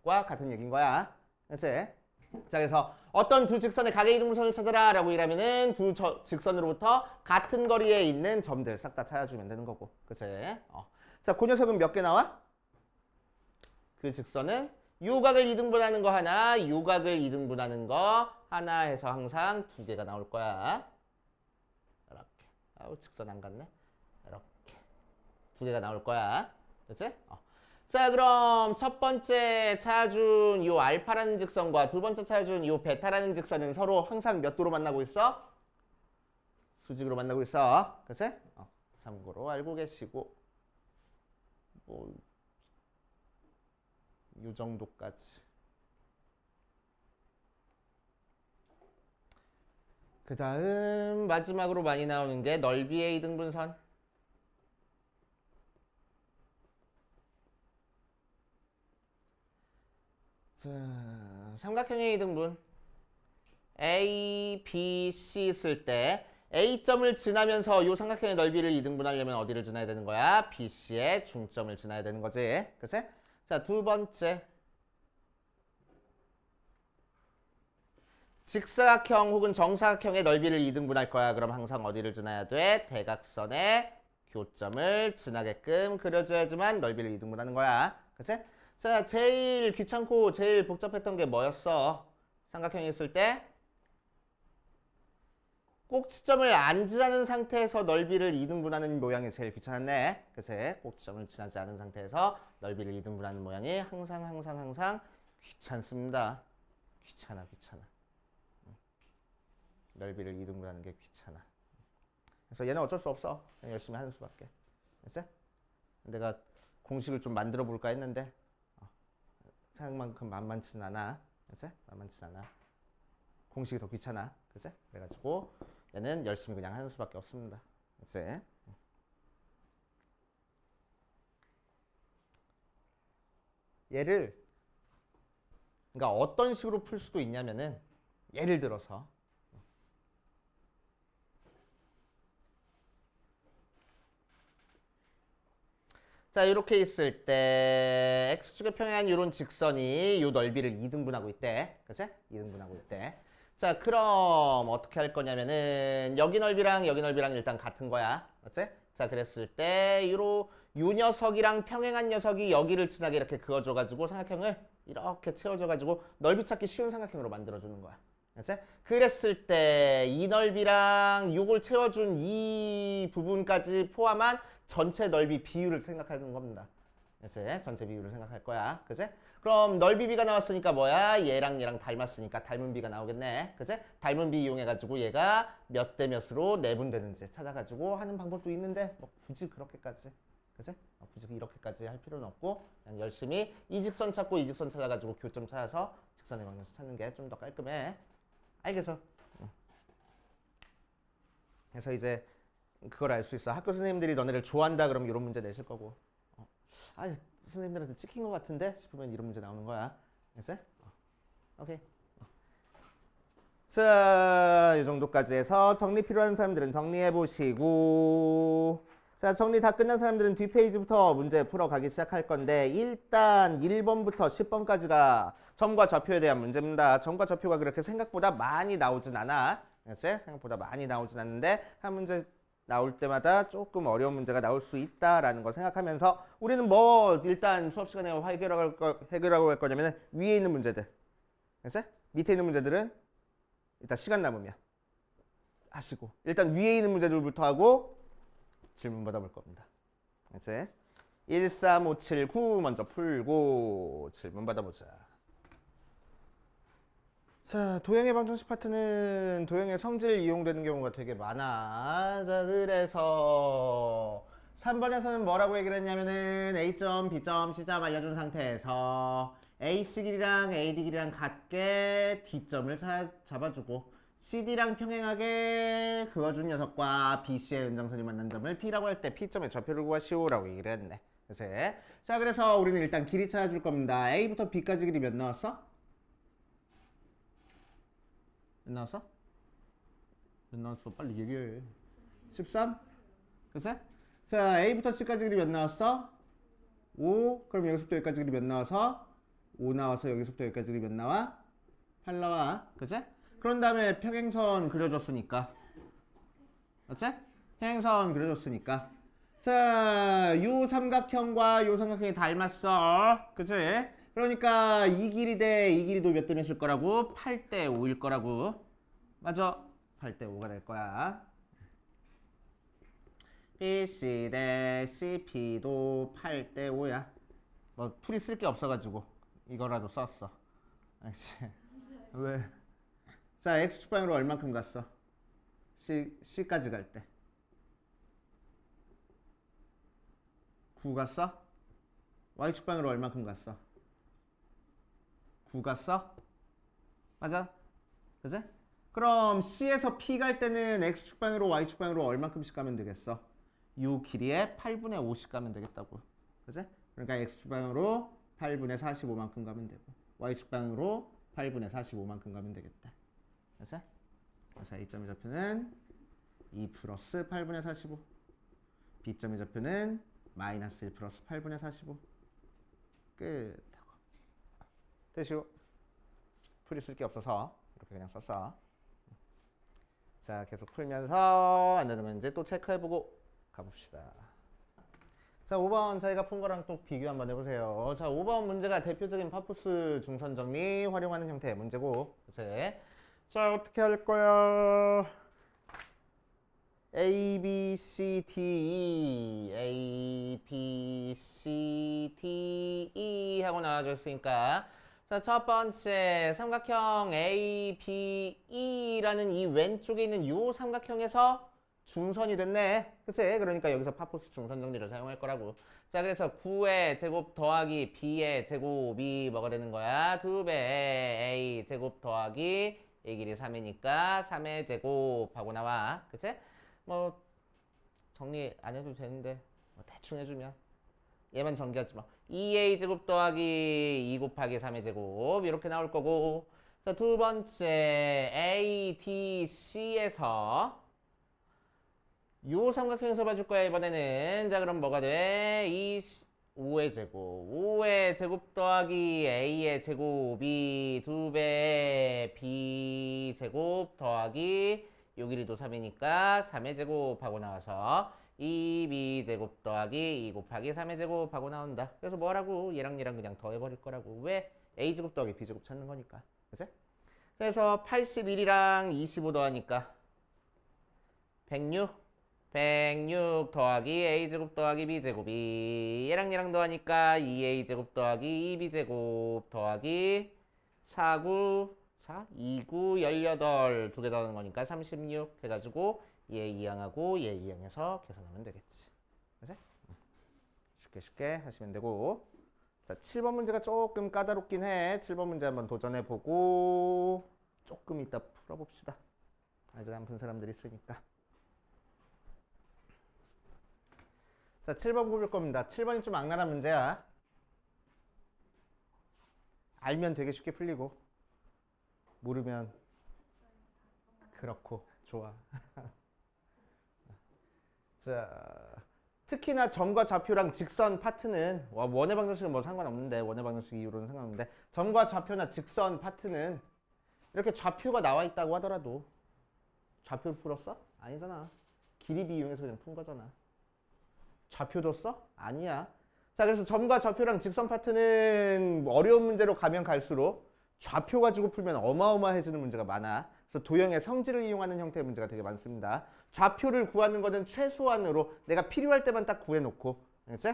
같은 얘기인 거야. 그치? 자, 그래서 어떤 두 직선의 각의 이등분선을 찾아라 라고 이러면은 두 직선으로부터 같은 거리에 있는 점들 싹 다 찾아주면 되는 거고. 그치? 자, 그 녀석은 몇 개 나와? 그 직선은 요각을 이등분하는 거 하나, 요각을 이등분하는 거 하나 해서 항상 두 개가 나올 거야. 이렇게. 아우, 직선 안 갔네. 이렇게. 두 개가 나올 거야. 그치? 자, 그럼 첫 번째 찾아준 요 알파라는 직선과 두 번째 찾아준 요 베타라는 직선은 서로 항상 몇 도로 만나고 있어? 수직으로 만나고 있어. 그치? 참고로 알고 계시고 뭐 요 정도까지. 그 다음 마지막으로 많이 나오는 게 넓이의 이등분선. 자, 삼각형의 이등분 A, B, C 쓸 때 A점을 지나면서 이 삼각형의 넓이를 이등분하려면 어디를 지나야 되는 거야? BC의 중점을 지나야 되는 거지. 그치? 자, 두 번째. 직사각형 혹은 정사각형의 넓이를 이등분할 거야. 그럼 항상 어디를 지나야 돼? 대각선의 교점을 지나게끔 그려줘야지만 넓이를 이등분하는 거야. 그치? 자, 제일 귀찮고 제일 복잡했던 게 뭐였어? 삼각형이 있을 때 꼭지점을 안 지나는 상태에서 넓이를 이등분하는 모양이 제일 귀찮았네. 그치? 꼭지점을 지나지 않은 상태에서 넓이를 이등분하는 모양이 항상 귀찮습니다. 귀찮아. 넓이를 이등분하는 게 귀찮아. 그래서 얘는 어쩔 수 없어. 그냥 열심히 하는 수밖에. 그치? 내가 공식을 좀 만들어 볼까 했는데 생각만큼 만만치는 않아. 그치? 만만치는 않아. 공식이 더 귀찮아. 그치? 그래가지고 얘는 열심히 그냥 하는 수밖에 없습니다. 그치? 얘를 그러니까 어떤 식으로 풀 수도 있냐면은 예를 들어서 자, 이렇게 있을 때 x축에 평행한 이런 직선이 이 넓이를 이등분하고 있대. 그치? 이등분하고 있대. 자, 그럼 어떻게 할 거냐면은 여기 넓이랑 여기 넓이랑 일단 같은 거야. 그치? 자, 그랬을 때 요 녀석이랑 평행한 녀석이 여기를 지나게 이렇게 그어줘가지고 삼각형을 이렇게 채워줘가지고 넓이 찾기 쉬운 삼각형으로 만들어주는 거야. 그치? 그랬을 때 이 넓이랑 요걸 채워준 이 부분까지 포함한 전체 넓이 비율을 생각하는 겁니다. 그치? 전체 비율을 생각할 거야. 그치? 그럼 넓이 비가 나왔으니까 뭐야? 얘랑 얘랑 닮았으니까 닮은 비가 나오겠네. 그치? 닮은 비 이용해가지고 얘가 몇 대 몇으로 내분되는지 찾아가지고 하는 방법도 있는데 뭐 굳이 그렇게까지. 그치? 굳이 이렇게까지 할 필요는 없고 그냥 열심히 이직선 찾고 이직선 찾아가지고 교점 찾아서 직선의 방정식 찾는 게 좀 더 깔끔해. 알겠어? 그래서 이제 그걸 알 수 있어. 학교 선생님들이 너네를 좋아한다 그러면 이런 문제 내실 거고 아 선생님들한테 찍힌 것 같은데 싶으면 이런 문제 나오는 거야. 알겠어? 오케이. 자, 이 정도까지 해서 정리 필요한 사람들은 정리해 보시고 자, 정리 다 끝난 사람들은 뒷페이지부터 문제 풀어가기 시작할 건데 일단 1번부터 10번까지가 점과 좌표에 대한 문제입니다. 점과 좌표가 그렇게 생각보다 많이 나오진 않아. 알겠지? 생각보다 많이 나오진 않는데 한 문제 나올 때마다 조금 어려운 문제가 나올 수 있다라는 거 생각하면서 우리는 뭐 일단 수업 시간에 해결하고 할 거냐면 위에 있는 문제들. 알겠지? 밑에 있는 문제들은 일단 시간 남으면 하시고 일단 위에 있는 문제들부터 하고 질문 받아볼 겁니다. 이제 13579 먼저 풀고 질문 받아보자. 자, 도형의 방정식 파트는 도형의 성질 이용되는 경우가 되게 많아. 자, 그래서 3번에서는 뭐라고 얘기를 했냐면은 A점, B점, C점 알려준 상태에서 AC 길이랑 AD 길이랑 같게 D점을 잡아주고 CD랑 평행하게 그어준 녀석과 BC의 연장선이 만난 점을 P라고 할 때 P점의 좌표를 구하시오라고 얘기를 했네. 그치? 자, 그래서 우리는 일단 길이 찾아줄 겁니다. A부터 B까지 길이 몇 나왔어? 몇 나왔어? 몇 나왔어? 빨리 얘기해. 13? 그치? 자, A부터 C까지 길이 몇 나왔어? 5. 그럼 여기서부터 여기까지 길이 몇 나와서? 5 나와서 여기서부터 여기까지 길이 몇 나와? 8 나와. 그치? 그런 다음에 평행선 그려줬으니까. 그치? 평행선 그려줬으니까. 자, 요 삼각형과 요 삼각형이 닮았어. 그치? 그러니까 이 길이 대 이 길이도 몇 대면 쓸 거라고? 8대 5일 거라고. 맞아. 8대 5가 될 거야. BC 대 CP도 8대 5야. 뭐 풀이 쓸 게 없어가지고 이거라도 썼어. 아이씨. 왜? 자, X축방으로 얼만큼 갔어? C까지 갈 때. 9 갔어? Y축방으로 얼만큼 갔어? 9 갔어? 맞아? 그지? 그럼 C에서 P 갈 때는 X축방으로 Y축방으로 얼만큼씩 가면 되겠어? 요 길이에 8분의 5씩 가면 되겠다고. 그지? 그러니까 X축방으로 8분의 45만큼 가면 되고 Y축방으로 8분의 45만큼 가면 되겠다. 그치? 그래서 A점의 좌표는 2 플러스 8분의 45 B점의 좌표는 마이너스 1 플러스 8분의 45 끝. 되시오. 풀이 쓸 게 없어서 이렇게 그냥 썼어. 자, 계속 풀면서 안 되는 문제 또 체크해보고 가봅시다. 자, 5번 저희가 푼 거랑 또 비교 한번 해보세요. 자, 5번 문제가 대표적인 파푸스 중선 정리 활용하는 형태의 문제고, 그치? 자, 어떻게 할 거야? A, B, C, D, E, A, B, C, D, E 하고 나와줬으니까 자, 첫 번째 삼각형 A, B, E라는 이 왼쪽에 있는 이 삼각형에서 중선이 됐네. 그치? 그러니까 여기서 파푸스 중선 정리를 사용할 거라고. 자, 그래서 9의 제곱 더하기 B의 제곱이 뭐가 되는 거야? 2배 A 제곱 더하기 A 길이 3이니까 3의 제곱하고 나와. 그치? 뭐 정리 안 해도 되는데 뭐 대충 해주면 얘만 전개하지 마. 2a 제곱 더하기 2 곱하기 3의 제곱 이렇게 나올 거고. 자, 두 번째 A, D, C에서 요 삼각형에서 봐줄 거야 이번에는. 자, 그럼 뭐가 돼? 5의 제곱 5의 제곱 더하기 A의 제곱이 2배 B 제곱 더하기 요 길이도 3이니까 3의 제곱하고 나와서 2b 제곱 더하기 2 곱하기 3의 제곱하고 나온다. 그래서 뭐라고? 얘랑 얘랑 그냥 더해버릴 거라고. 왜? a 제곱 더하기 b 제곱 찾는 거니까. 그치? 그래서 81이랑 25 더하니까 106 106 더하기 a 제곱 더하기 b 제곱이 얘랑 얘랑 더하니까 2a 제곱 더하기 2b 제곱 더하기 49 4, 29, 18 두 개 더하는 거니까 36 해가지고 얘 2항하고 얘 2항해서 계산하면 되겠지. 그치? 쉽게 쉽게 하시면 되고. 자, 7번 문제가 조금 까다롭긴 해. 7번 문제 한번 도전해보고 조금 이따 풀어봅시다. 아직 안 푼 사람들이 있으니까. 자, 7번 볼 겁니다. 7번이 좀 악랄한 문제야. 알면 되게 쉽게 풀리고 모르면 그렇고 좋아. 자, 특히나 점과 좌표랑 직선 파트는 원의 방정식은 뭐 상관없는데 원의 방정식 이후로는 상관없는데 점과 좌표나 직선 파트는 이렇게 좌표가 나와 있다고 하더라도 좌표 풀었어? 아니잖아. 길이 이용해서 그냥 푼 거잖아. 좌표도 써? 아니야. 자, 그래서 점과 좌표랑 직선 파트는 어려운 문제로 가면 갈수록 좌표 가지고 풀면 어마어마해지는 문제가 많아. 그래서 도형의 성질을 이용하는 형태의 문제가 되게 많습니다. 좌표를 구하는 거는 최소한으로 내가 필요할 때만 딱 구해놓고, 알겠지?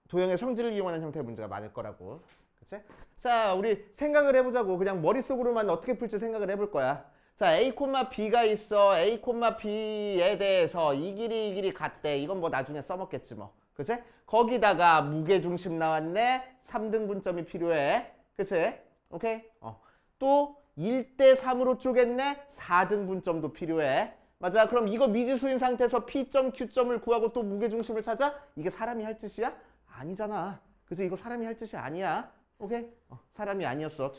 도형의 성질을 이용하는 형태의 문제가 많을 거라고. 그치? 자, 우리 생각을 해보자고. 그냥 머릿속으로만 어떻게 풀지 생각을 해볼 거야. 자, A, B가 있어. A, B에 대해서 이 길이 같대. 이건 뭐 나중에 써먹겠지 뭐. 그치? 거기다가 무게중심 나왔네. 3등분점이 필요해. 그치? 오케이? 또 1대 3으로 쪼갰네. 4등분점도 필요해. 맞아. 그럼 이거 미지수인 상태에서 P점, Q점을 구하고 또 무게중심을 찾아? 이게 사람이 할 짓이야? 아니잖아. 그래서 이거 사람이 할 짓이 아니야. 오케이? 사람이 아니었어.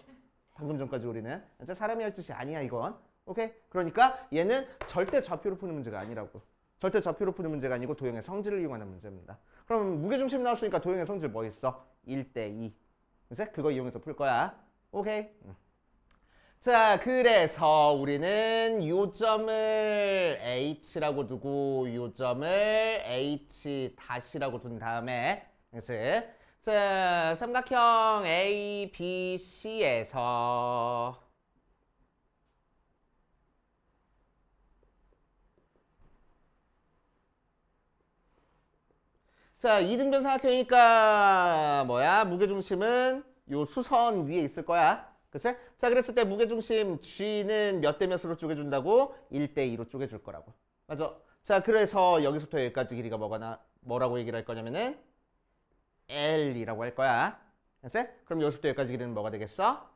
방금 전까지 우리는. 진짜 사람이 할 짓이 아니야, 이건. 오케이? 그러니까 얘는 절대 좌표로 푸는 문제가 아니라고. 절대 좌표로 푸는 문제가 아니고 도형의 성질을 이용하는 문제입니다. 그럼 무게중심 나왔으니까 도형의 성질 뭐 있어? 1대 2. 그치? 그거 이용해서 풀 거야. 오케이? 자, 그래서 우리는 요 점을 H라고 두고 요 점을 H 다시라고 둔 다음에 그치? 자, 삼각형 ABC에서 자, 이등변 삼각형이니까 뭐야? 무게중심은 요 수선 위에 있을 거야. 그치? 자, 그랬을 때 무게중심 G는 몇 대 몇으로 쪼개준다고? 1대 2로 쪼개줄 거라고. 맞아. 자, 그래서 여기서부터 여기까지 길이가 뭐라고 얘기를 할 거냐면은 L이라고 할 거야. 그치? 그럼 여기서부터 여기까지 길이는 뭐가 되겠어?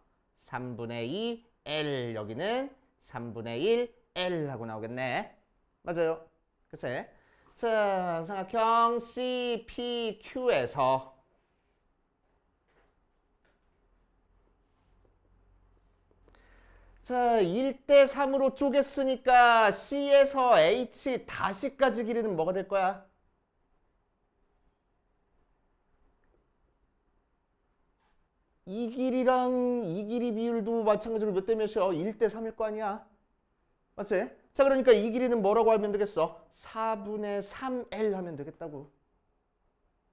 3분의 2 L. 여기는 3분의 1 L 하고 나오겠네. 맞아요. 그치? 자, 삼각형 CPQ에서 자, 1대 3으로 쪼갰으니까 C에서 H 다시까지 길이는 뭐가 될 거야? 이 길이랑 이 길이 비율도 마찬가지로 몇 대 몇이야? 1대 3일 거 아니야? 맞지? 자, 그러니까 이 길이는 뭐라고 하면 되겠어? 4분의 3L 하면 되겠다고.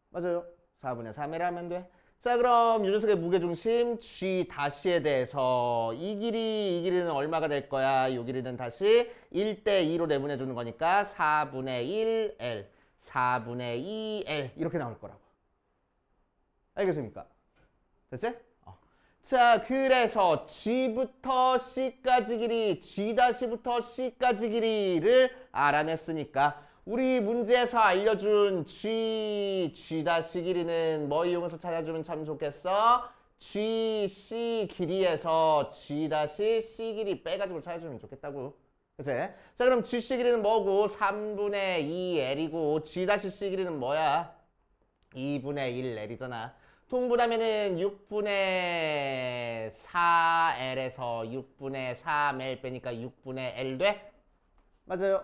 맞아요. 4분의 3L 하면 돼. 자, 그럼 이 녀석의 무게중심 G 다시에 대해서 이 길이는 얼마가 될 거야? 이 길이는 다시 1대 2로 내분해 주는 거니까 4분의 1L, 4분의 2L 이렇게 나올 거라고. 알겠습니까? 됐지? 자, 그래서 G부터 C까지 길이, G-부터 C까지 길이를 알아냈으니까 우리 문제에서 알려준 G 길이는 뭐 이용해서 찾아주면 참 좋겠어? G, C 길이에서 G C 길이 빼가지고 찾아주면 좋겠다고. 그치? 자, 그럼 G, C 길이는 뭐고? 3분의 2L이고 G C 길이는 뭐야? 2분의 1L이잖아. 통분하면은 6분의 4L에서 6분의 3L 빼니까 6분의 L 돼? 맞아요.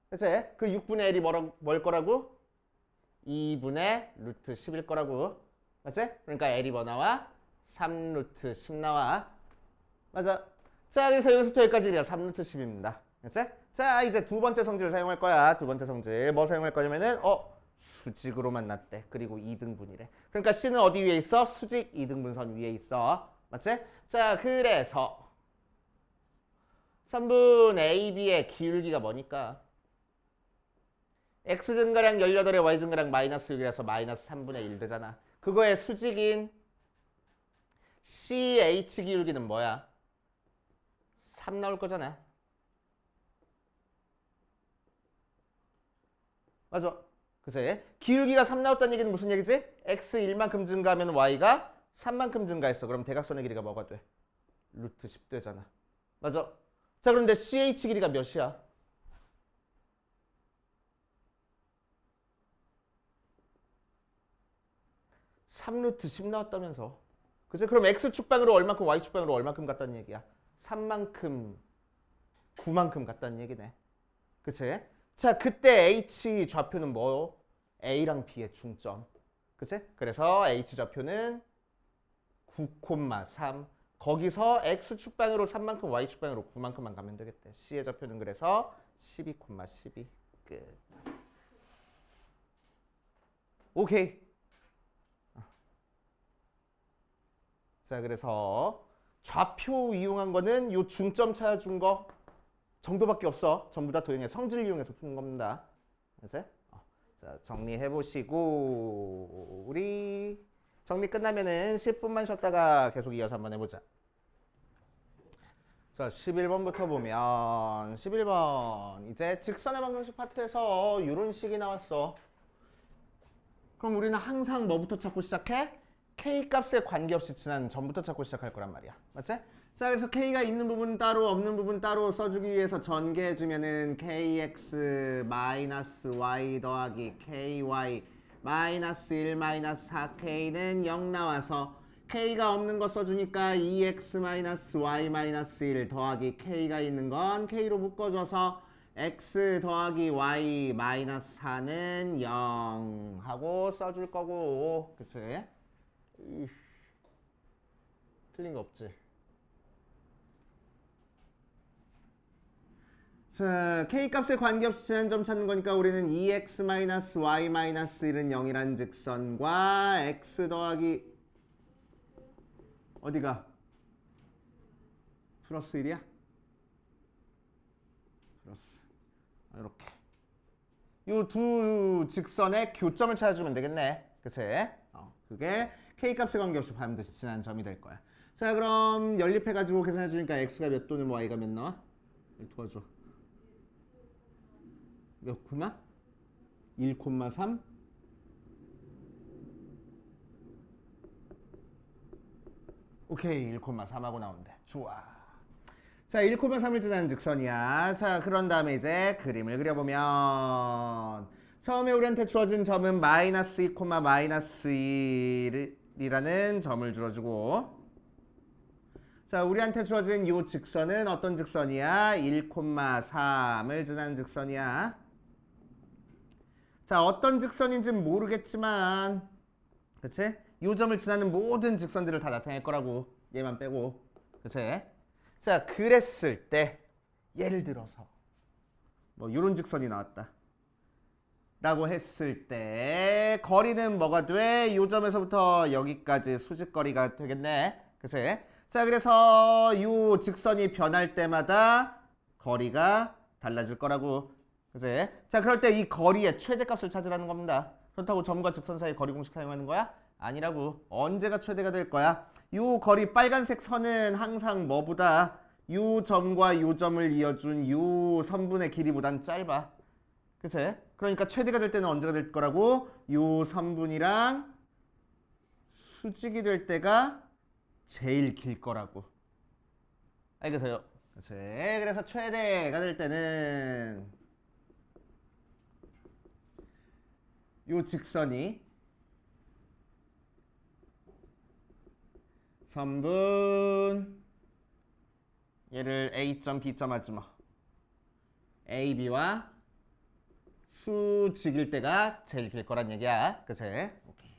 그치? 그 6분의 L이 뭘 거라고? 2분의 루트 10일 거라고. 맞지? 그러니까 L이 뭐 나와? 3 루트 10 나와. 맞아. 자, 그래서 여기서부터 여기까지 길이가 3 루트 10입니다. 그치? 자, 이제 두 번째 성질을 사용할 거야. 두 번째 성질. 뭐 사용할 거냐면은, 수직으로만 났대. 그리고 2등분이래. 그러니까 C는 어디 위에 있어? 수직 2등분선 위에 있어. 맞지? 자, 그래서 3분 AB의 기울기가 뭐니까? X증가량 18에 Y증가량 마이너스 6이라서 마이너스 3분의 1 되잖아. 그거의 수직인 CH 기울기는 뭐야? 3 나올 거잖아. 맞아. 그치? 기울기가 3 나왔다는 얘기는 무슨 얘기지? x 1만큼 증가하면 y가 3만큼 증가했어. 그럼 대각선의 길이가 뭐가 돼? 루트 10 되잖아. 맞아? 자, 그런데 CH 길이가 몇이야? 3루트 10 나왔다면서. 그치? 그럼 x축방으로 얼마큼 y축방으로 얼마큼 갔다는 얘기야? 3만큼 9만큼 갔다는 얘기네. 그치? 자, 그때 h 좌표는 뭐요? a랑 b의 중점. 그치? 그래서 h 좌표는 9,3. 거기서 x축방으로 3만큼 y축방으로 9만큼만 가면 되겠대. c의 좌표는 그래서 12,12. 끝. 오케이. 자, 그래서 좌표 이용한 거는 요 중점 찾아준 거 정도밖에 없어. 전부 다 도형의 성질을 이용해서 푸는 겁니다. 그래서 자, 정리해 보시고 우리 정리 끝나면은 10분만 쉬었다가 계속 이어서 한번 해보자. 자, 11번부터 보면 11번 이제 직선의 방정식 파트에서 이런 식이 나왔어. 그럼 우리는 항상 뭐부터 찾고 시작해? k 값에 관계없이 지난 점부터 찾고 시작할 거란 말이야. 맞지? 자, 그래서 k가 있는 부분 따로 없는 부분 따로 써주기 위해서 전개해주면은 kx 마이너스 y 더하기 ky 마이너스 1 마이너스 4k는 0 나와서 k가 없는 거 써주니까 2x 마이너스 y 마이너스 1 더하기 k가 있는 건 k로 묶어줘서 x 더하기 y 마이너스 4는 0 하고 써줄 거고. 그치? 틀린 거 없지? 자, k값에 관계없이 지난 점 찾는 거니까 우리는 2x-y-1은 0이란 직선과 x 더하기 어디가? 플러스 1이야? 플러스 이렇게 이 두 직선의 교점을 찾아주면 되겠네. 그치? 그게 k값에 관계없이 반드시 지난 점이 될 거야. 자, 그럼 연립해가지고 계산해주니까 x가 몇 또는 y가 몇 나와? 도와줘. 몇 콤마? 1,3? 오케이, 1,3하고 나온대. 좋아. 자, 1,3을 지나는 직선이야. 자, 그런 다음에 이제 그림을 그려보면 처음에 우리한테 주어진 점은 마이너스 2, 마이너스 1이라는 점을 주어주고, 자, 우리한테 주어진 이 직선은 어떤 직선이야? 1,3을 지나는 직선이야. 자, 어떤 직선인지는 모르겠지만, 그치? 이 점을 지나는 모든 직선들을 다 나타낼 거라고. 얘만 빼고. 그치? 자, 그랬을 때 예를 들어서 뭐 이런 직선이 나왔다 라고 했을 때 거리는 뭐가 돼? 이 점에서부터 여기까지 수직거리가 되겠네. 그치? 자, 그래서 이 직선이 변할 때마다 거리가 달라질 거라고. 그치? 자, 그럴 때 이 거리의 최대값을 찾으라는 겁니다. 그렇다고 점과 직선 사이 거리 공식 사용하는 거야? 아니라고. 언제가 최대가 될 거야? 이 거리 빨간색 선은 항상 뭐보다 이 점과 이 점을 이어준 이 선분의 길이보단 짧아. 그치? 그러니까 최대가 될 때는 언제가 될 거라고? 이 선분이랑 수직이 될 때가 제일 길 거라고. 알겠어요? 그치? 그래서 최대가 될 때는 이 직선이 선분 얘를 A점, B점 하지 뭐. A, B와 수직일 때가 제일 길 거란 얘기야. 그치? 오케이.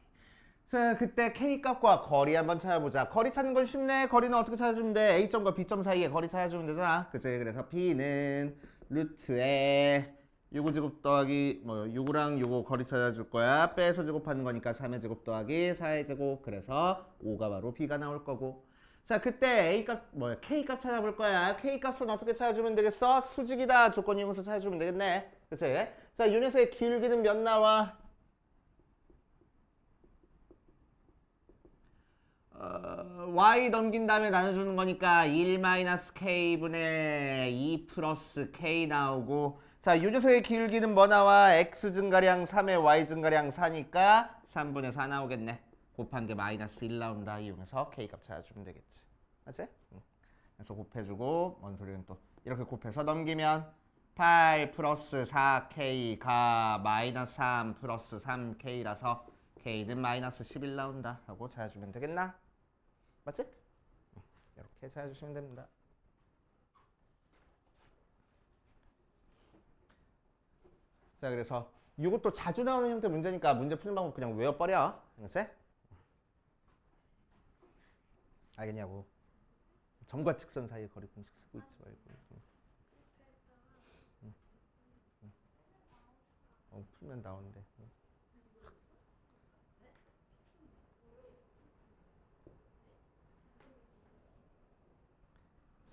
자, 그때 K값과 거리 한번 찾아보자. 거리 찾는 건 쉽네. 거리는 어떻게 찾아주면 돼? A점과 B점 사이에 거리 찾아주면 되잖아. 그치? 그래서 B는 루트에 요거 제곱 더하기 뭐 요거랑 요거 거리 찾아줄 거야. 빼서 제곱하는 거니까 3의 제곱 더하기 4의 제곱. 그래서 5가 바로 B가 나올 거고. 자, 그때 A값 뭐야? K값 찾아볼 거야. K값은 어떻게 찾아주면 되겠어? 수직이다. 조건 이용해서 찾아주면 되겠네. 그치? 자, 이 녀석의 기울기는 몇 나와? y 넘긴 다음에 나눠주는 거니까 1-k분의 2 플러스 k 나오고, 자, 요 녀석의 기울기는 뭐 나와? x 증가량 3에 y 증가량 4니까 3분의 4 나오겠네. 곱한 게 마이너스 1 나온다. 이용해서 k값 찾아주면 되겠지. 맞지? 응. 그래서 곱해주고 뭔 소리는 또 이렇게 곱해서 넘기면 8 플러스 4k가 마이너스 3 플러스 3k라서 k는 마이너스 11 나온다 하고 찾아주면 되겠나? 맞지? 이렇게 찾아주시면 됩니다. 자, 그래서 이것도 자주 나오는 형태 문제니까 문제 푸는 방법 그냥 외워버려. 알겠지? 알겠냐고. 점과 직선 사이의 거리 공식 쓰고 있지 말고. 풀면 나오는데.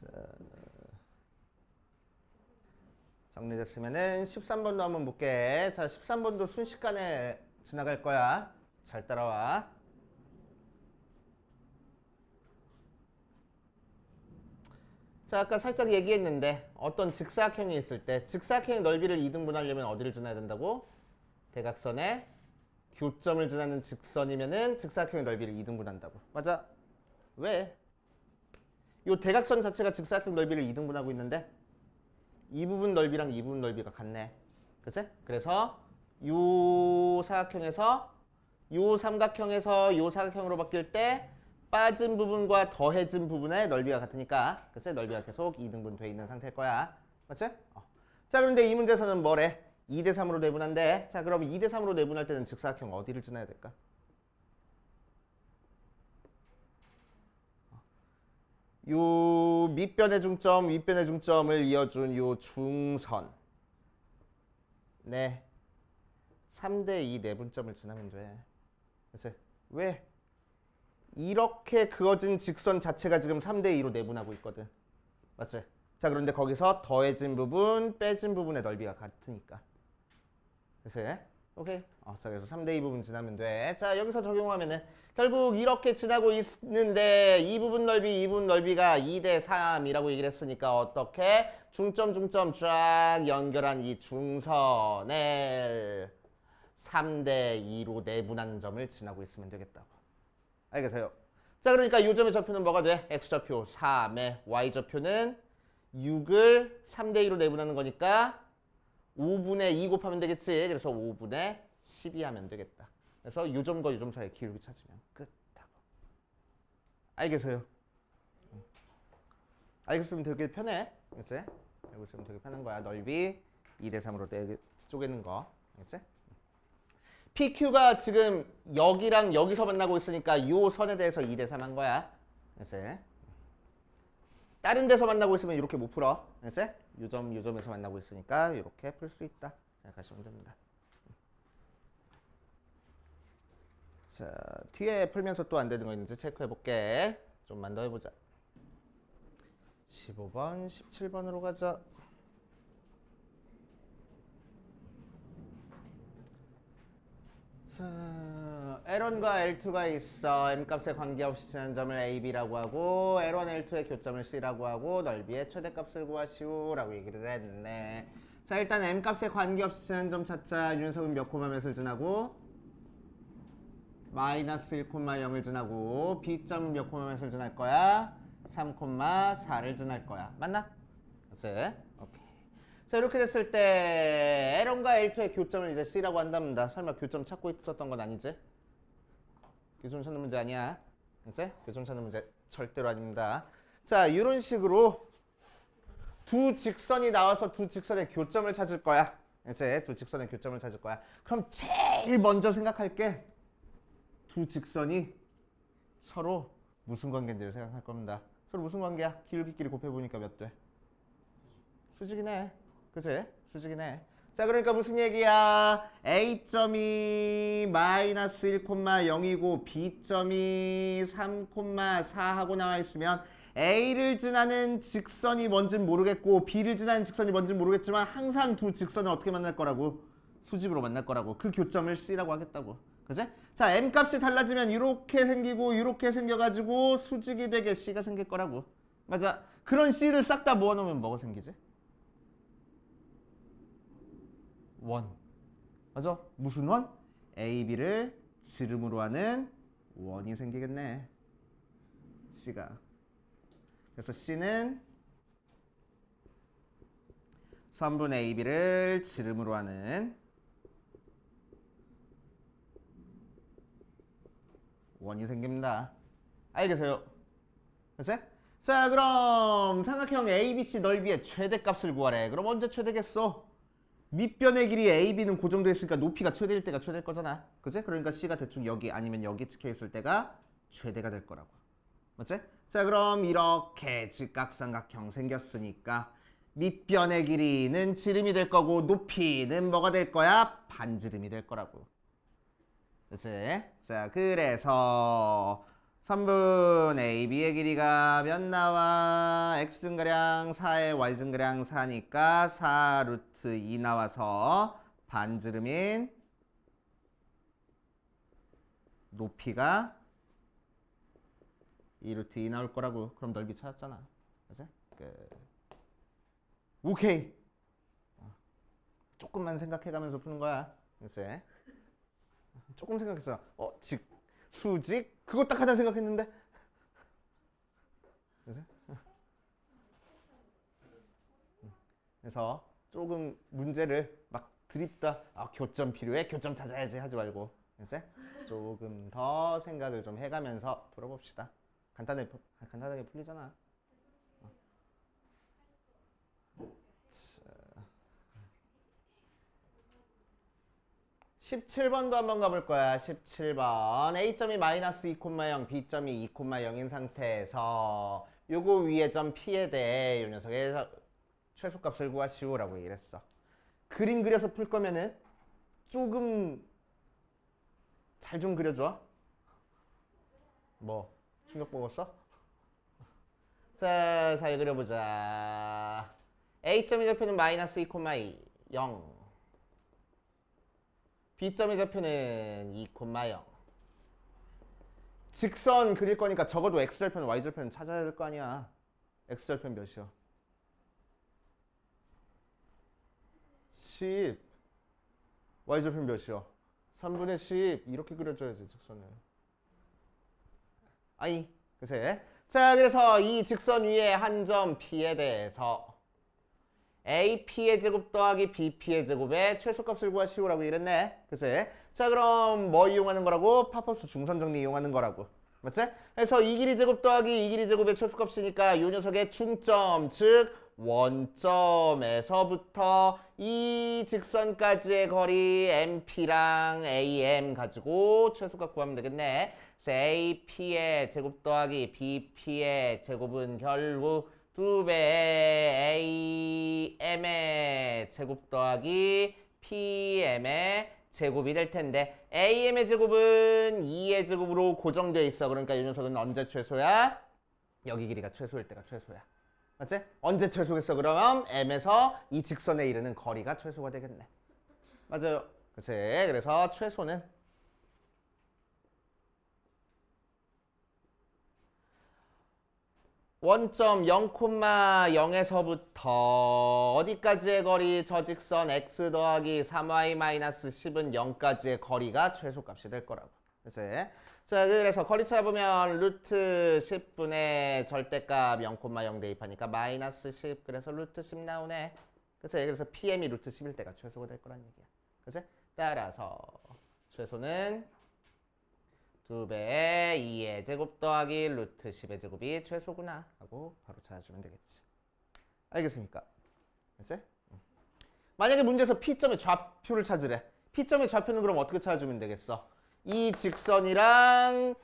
자, 정리됐으면은 13번도 한번 볼게. 자, 13번도 순식간에 지나갈 거야. 잘 따라와. 자, 아까 살짝 얘기했는데 어떤 직사각형이 있을 때 직사각형의 넓이를 2등분하려면 어디를 지나야 된다고? 대각선의 교점을 지나는 직선이면은 직사각형의 넓이를 2등분한다고. 맞아? 왜? 이 대각선 자체가 직사각형 넓이를 2등분하고 있는데 이 부분 넓이랑 이 부분 넓이가 같네. 그치? 그래서 요 사각형에서 요 삼각형에서 요 사각형으로 바뀔 때 빠진 부분과 더해진 부분의 넓이가 같으니까 그치? 넓이가 계속 2등분 돼 있는 상태일 거야. 맞지? 자, 그런데 이 문제에서는 뭐래? 2대 3으로 내분한대. 자, 그럼 2대 3으로 내분할 때는 직사각형 어디를 지나야 될까? 요 밑변의 중점, 윗변의 중점을 이어준 요 중선. 네. 3대 2 내분점을 지나면 돼. 그치? 왜? 이렇게 그어진 직선 자체가 지금 3대 2로 내분하고 있거든. 맞지? 자, 그런데 거기서 더해진 부분, 빼진 부분의 넓이가 같으니까. 그치? 오케이. 자, 그래서 3대 2 부분 지나면 돼. 자, 여기서 적용하면은 결국 이렇게 지나고 있는데 이 부분 넓이, 이 부분 넓이가 2대 3이라고 얘기를 했으니까 어떻게? 중점 쫙 연결한 이 중선을 3대 2로 내분하는 점을 지나고 있으면 되겠다고. 알겠어요? 자, 그러니까 이 점의 좌표는 뭐가 돼? x좌표 3에 y좌표는 6을 3대 2로 내분하는 거니까 5분의 2 곱하면 되겠지. 그래서 5분의 12 하면 되겠다. 그래서 이 점과 이 점 사이의 기울기 찾으면 끝하고. 알겠어요? 알겠으면 되게 편해. 그치? 알고 있으면 되게 편한 거야. 넓이 2대 3으로 쪼개는 거. 그치? PQ가 지금 여기랑 여기서 만나고 있으니까 이 선에 대해서 2대 3 한 거야. 그치? 다른 데서 만나고 있으면 이렇게 못 풀어. 그치? 이 점에서 만나고 있으니까 이렇게 풀 수 있다 생각하시면 됩니다. 자, 뒤에 풀면서 또 안 되는 거 있는지 체크해 볼게. 좀만 더 해보자. 15번, 17번으로 가자. 자, L1과 L2가 있어. M값에 관계없이 지난 점을 A, B라고 하고 L1, L2의 교점을 C라고 하고 넓이의 최대값을 구하시오 라고 얘기를 했네. 자, 일단 M값에 관계없이 지난 점 찾자. 윤석은 몇 콤마 몇을 지나고? 마이너스 1,0을 지나고 B점은 몇 콤마 몇을 지날 거야? 3,4를 지날 거야. 맞나? 그치? 오케이. 자, 이렇게 됐을 때 L1과 L2의 교점을 이제 C라고 한답니다. 설마 교점 찾고 있었던 건 아니지? 교점 찾는 문제 아니야. 그치? 교점 찾는 문제 절대로 아닙니다. 자, 이런 식으로 두 직선이 나와서 두 직선의 교점을 찾을 거야. 그치? 두 직선의 교점을 찾을 거야. 그럼 제일 먼저 생각할 게 두 직선이 서로 무슨 관계인지를 생각할 겁니다. 서로 무슨 관계야? 기울기끼리 곱해보니까 몇 돼? 수직이네. 그치? 수직이네. 자, 그러니까 무슨 얘기야? A점이 마이너스 1,0이고 B점이 3,4 하고 나와 있으면 A를 지나는 직선이 뭔진 모르겠고 B를 지나는 직선이 뭔진 모르겠지만 항상 두 직선은 어떻게 만날 거라고? 수직으로 만날 거라고. 그 교점을 C라고 하겠다고. 그치? 자, M값이 달라지면 이렇게 생기고 이렇게 생겨가지고 수직이 되게 C가 생길 거라고. 맞아. 그런 C를 싹 다 모아놓으면 뭐가 생기지? 원. 맞아? 무슨 원? AB를 지름으로 하는 원이 생기겠네. C가. 그래서 C는 3분의 AB를 지름으로 하는 원이 생깁니다. 알겠어요? 됐어요? 자, 그럼 삼각형 ABC 넓이의 최대값을 구하래. 그럼 언제 최대겠어? 밑변의 길이 AB는 고정되어 있으니까 높이가 최대일 때가 최대일 거잖아. 그치? 그러니까 C가 대충 여기 아니면 여기 찍혀 있을 때가 최대가 될 거라고. 맞지? 자, 그럼 이렇게 직각삼각형 생겼으니까 밑변의 길이는 지름이 될 거고 높이는 뭐가 될 거야? 반지름이 될 거라고. 그치? 자, 그래서 3분 AB의 길이가 몇 나와? X승가량 4에 Y승가량 4니까 4 루트 2 나와서 반지름인 높이가 2 루트 2 나올 거라고. 그럼 넓이 찾았잖아. 그치? 오케이. 조금만 생각해가면서 푸는 거야. 그치? 조금 생각했어. 직, 수직? 그거 딱 하나 생각했는데. 그래서 조금 문제를 막 드립다. 교점 필요해? 교점 찾아야지 하지 말고. 그치? 조금 더 생각을 좀 해가면서 풀어봅시다. 간단하게 풀리잖아. 17번도 한번 가볼 거야. 17번. A점이 마이너스 2,0, B점이 2,0인 상태에서 요거 위에 점 P에 대해 요 녀석의 최소값을 구하시오라고 얘기를 했어. 그림 그려서 풀 거면은 조금 잘 좀 그려줘. 뭐 충격 먹었어? 자, 잘 그려보자. A점의 좌표는 마이너스 2,2, 0. B점의 좌표는 2,0. 직선 그릴 거니까 적어도 X절편, Y절편 찾아야 될 거 아니야. X절편 몇이야? 10. Y절편 몇이야? 3분의 10. 이렇게 그려줘야지, 직선을. 아니, 그새. 자, 그래서 이 직선 위에 한 점 P에 대해서 AP의 제곱 더하기 BP의 제곱의 최소값을 구하시오라고 이랬네. 그치? 자, 그럼 뭐 이용하는 거라고? 파퍼스 중선정리 이용하는 거라고. 맞지? 그래서 이 길이 제곱 더하기 이 길이 제곱의 최소값이니까 이 녀석의 중점, 즉 원점에서부터 이 직선까지의 거리 MP랑 AM 가지고 최소값 구하면 되겠네. 그래서 AP의 제곱 더하기 BP의 제곱은 결국 2배 AM의 제곱 더하기 PM의 제곱이 될 텐데 AM의 제곱은 2의 제곱으로 고정되어 있어. 그러니까 이 녀석은 언제 최소야? 여기 길이가 최소일 때가 최소야. 맞지? 언제 최소겠어? 그러면 M에서 이 직선에 이르는 거리가 최소가 되겠네. 맞아요. 그치? 그래서 최소는 원점 0,0에서부터 어디까지의 거리? 저 직선 x 더하기 3y-10은 0까지의 거리가 최소값이 될 거라고. 그치? 자, 그래서 거리 찾아보면 루트 10분의 절대값 0,0 대입하니까 마이너스 10. 그래서 루트 10 나오네. 그치? 그래서 PM이 루트 10일 때가 최소가 될 거란 얘기야. 그치? 따라서 최소는 2배의 2의 제곱 더하기 루트 10의 제곱이 최소구나 하고 바로 찾아주면 되겠지. 알겠습니까? 알겠지? 만약에 문제에서 P점의 좌표를 찾으래. P점의 좌표는 그럼 어떻게 찾아주면 되겠어? 이 직선이랑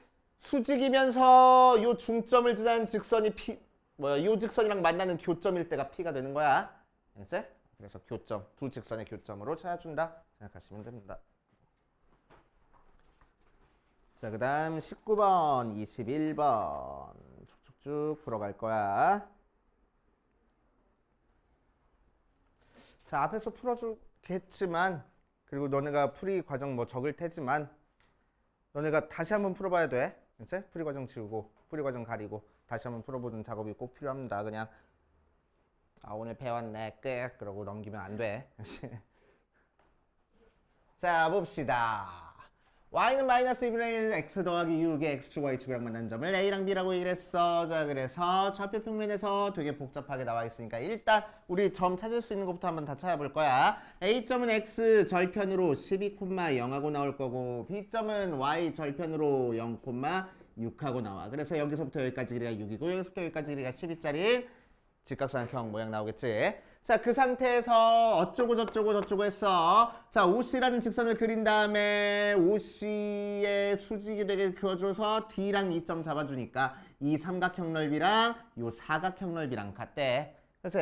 수직이면서 요 중점을 지나는 직선이 요 직선이랑 만나는 교점일 때가 P가 되는 거야. 알겠지? 그래서 교점, 두 직선의 교점으로 찾아준다 생각하시면 됩니다. 자, 그 다음 19번, 21번 쭉쭉쭉 풀어갈 거야. 자, 앞에서 풀어주겠지만 그리고 너네가 풀이 과정 뭐 적을 테지만 너네가 다시 한번 풀어봐야 돼. 그치? 풀이 과정 지우고 풀이 과정 가리고 다시 한번 풀어보는 작업이 꼭 필요합니다. 그냥 오늘 배웠네 끝 그러고 넘기면 안 돼. 자, 봅시다. y는 마이너스 2분의 1 x 더하기 6의 x축 y축이랑 만난 점을 a랑 b라고 얘기를 했어. 자, 그래서 좌표 평면에서 되게 복잡하게 나와 있으니까 일단 우리 점 찾을 수 있는 것부터 한번 다 찾아볼 거야. a점은 x 절편으로 12,0하고 나올 거고 b점은 y 절편으로 0,6하고 나와. 그래서 여기서부터 여기까지 길이가 6이고 여기서부터 여기까지 길이가 12짜리 직각삼각형 모양 나오겠지. 자, 그 상태에서 어쩌고 저쩌고 저쩌고 했어. 자, OC라는 직선을 그린 다음에 OC의 수직이 되게 그어줘서 D랑 2점 잡아주니까 이 삼각형 넓이랑 요 사각형 넓이랑 같대. 그래서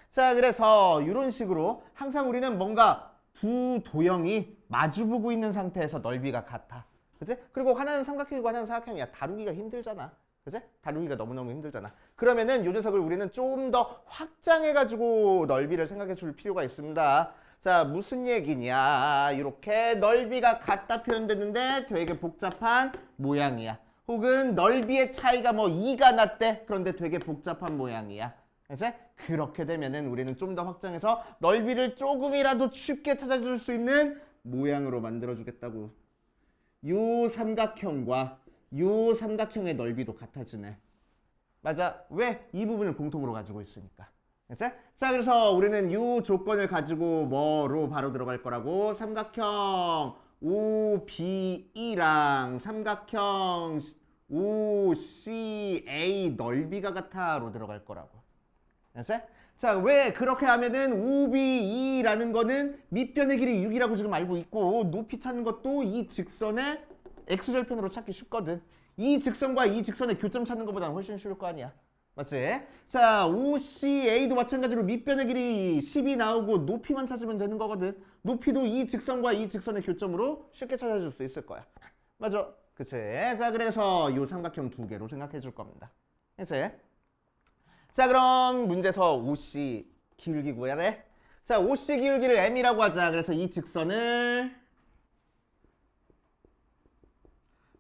자, 그래서 이런 식으로 항상 우리는 뭔가 두 도형이 마주보고 있는 상태에서 넓이가 같아. 그치? 그리고 하나는 삼각형이고 하나는 사각형이야. 다루기가 힘들잖아. 그치? 다루기가 너무너무 힘들잖아. 그러면은 이 녀석을 우리는 좀 더 확장해가지고 넓이를 생각해 줄 필요가 있습니다. 자, 무슨 얘기냐. 이렇게 넓이가 같다 표현됐는데 되게 복잡한 모양이야. 혹은 넓이의 차이가 뭐 2가 났대. 그런데 되게 복잡한 모양이야. 그치? 그렇게 되면은 우리는 좀 더 확장해서 넓이를 조금이라도 쉽게 찾아줄 수 있는 모양으로 만들어주겠다고. 요 삼각형과 요 삼각형의 넓이도 같아지네. 맞아. 왜? 이 부분을 공통으로 가지고 있으니까. 됐어? 자, 그래서 우리는 요 조건을 가지고 뭐로 바로 들어갈 거라고? 삼각형 OBE랑 삼각형 OCA 넓이가 같아로 들어갈 거라고. 됐어? 자, 왜 그렇게 하면은 OBE라는 거는 밑변의 길이 6이라고 지금 알고 있고 높이 찾는 것도 이 직선의 x절편으로 찾기 쉽거든. 이 직선과 이 직선의 교점 찾는 것보다는 훨씬 쉬울 거 아니야. 맞지? 자, OCA도 마찬가지로 밑변의 길이 10이 나오고 높이만 찾으면 되는 거거든. 높이도 이 직선과 이 직선의 교점으로 쉽게 찾아줄 수 있을 거야. 맞아? 그치? 자, 그래서 이 삼각형 두 개로 생각해 줄 겁니다. 그치? 자, 그럼 문제서 OC 기울기 구해야 돼. 자, OC 기울기를 M이라고 하자. 그래서 이 직선을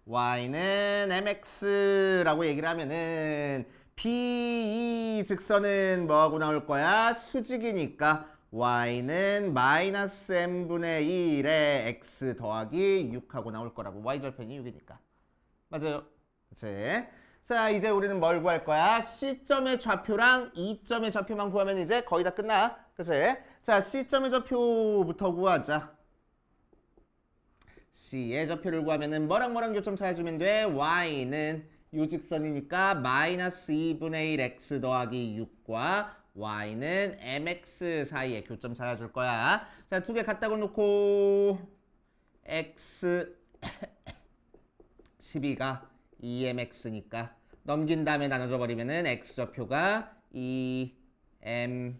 y는 mx라고 얘기를 하면은 b 이 직선은 뭐하고 나올 거야? 수직이니까 y는 마이너스 m분의 1에 x 더하기 6하고 나올 거라고. y절편이 6이니까. 맞아요. 그치? 자, 이제 우리는 뭘 구할 거야? C점의 좌표랑 E점의 좌표만 구하면 이제 거의 다 끝나. 그치? 자, C점의 좌표부터 구하자. C의 좌표를 구하면은 뭐랑 교점 찾아주면 돼? Y는 요 직선이니까 마이너스 2분의 1 x 더하기 6과 Y는 mx 사이에 교점 찾아줄 거야. 자, 두 개 갖다가 놓고 x 12가 2mx니까 넘긴 다음에 나눠줘 버리면은 x좌표가 2m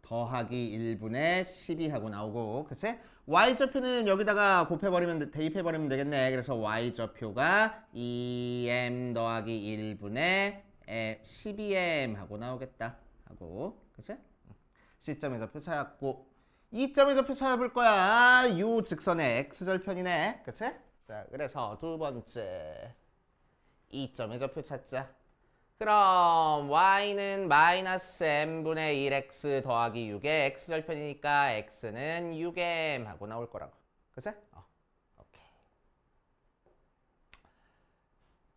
더하기 1분의 12하고 나오고, 그치? y좌표는 여기다가 곱해버리면, 대입해버리면 되겠네. 그래서 y좌표가 2m 더하기 1분의 12m 하고 나오겠다. 하고, 그치? C점의 좌표 찾았고, E점의 좌표 찾아볼 거야. 요 직선의 x절편이네. 그치? 자, 그래서 두 번째 E점의 좌표 찾자. 그럼 y는 마이너스 m분의 1x 더하기 6의 x절편이니까 x는 6m 하고 나올 거라고. 그치? 오케이.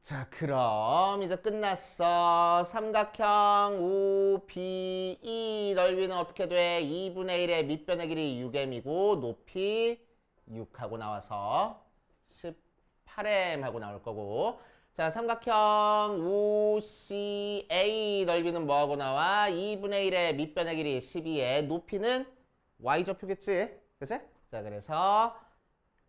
자, 그럼 이제 끝났어. 삼각형 OBE 넓이는 어떻게 돼? 2분의 1의 밑변의 길이 6m이고 높이 6하고 나와서 18m 하고 나올 거고, 자, 삼각형 OCA 넓이는 뭐하고 나와? 2분의 1의 밑변의 길이 12에 높이는 y좌표겠지? 그치? 자, 그래서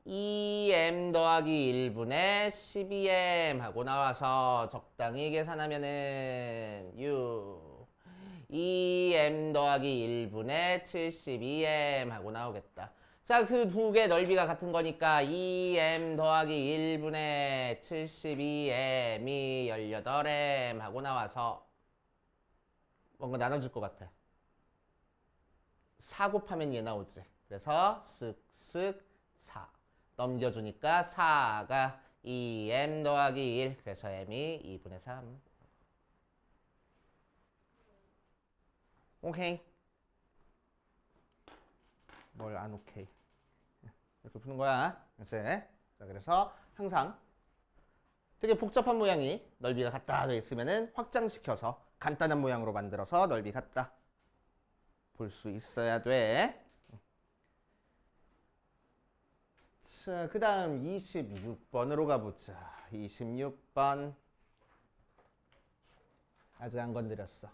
2m 더하기 1분의 12m 하고 나와서 적당히 계산하면은 2m 더하기 1분의 72m 하고 나오겠다. 자, 그 두 개 넓이가 같은 거니까 2m 더하기 1분의 72m이 18m 하고 나와서 뭔가 나눠줄 것 같아. 4 곱하면 얘 나오지. 그래서 쓱쓱 4 넘겨주니까 4가 2m 더하기 1, 그래서 m이 2분의 3. 오케이. 뭘 안 오케이. 이렇게 푸는 거야. 자, 그래서 항상 되게 복잡한 모양이 넓이가 같다 돼 있으면은 확장시켜서 간단한 모양으로 만들어서 넓이 같다 볼 수 있어야 돼. 자, 그 다음 26번으로 가보자. 26번. 아직 안 건드렸어.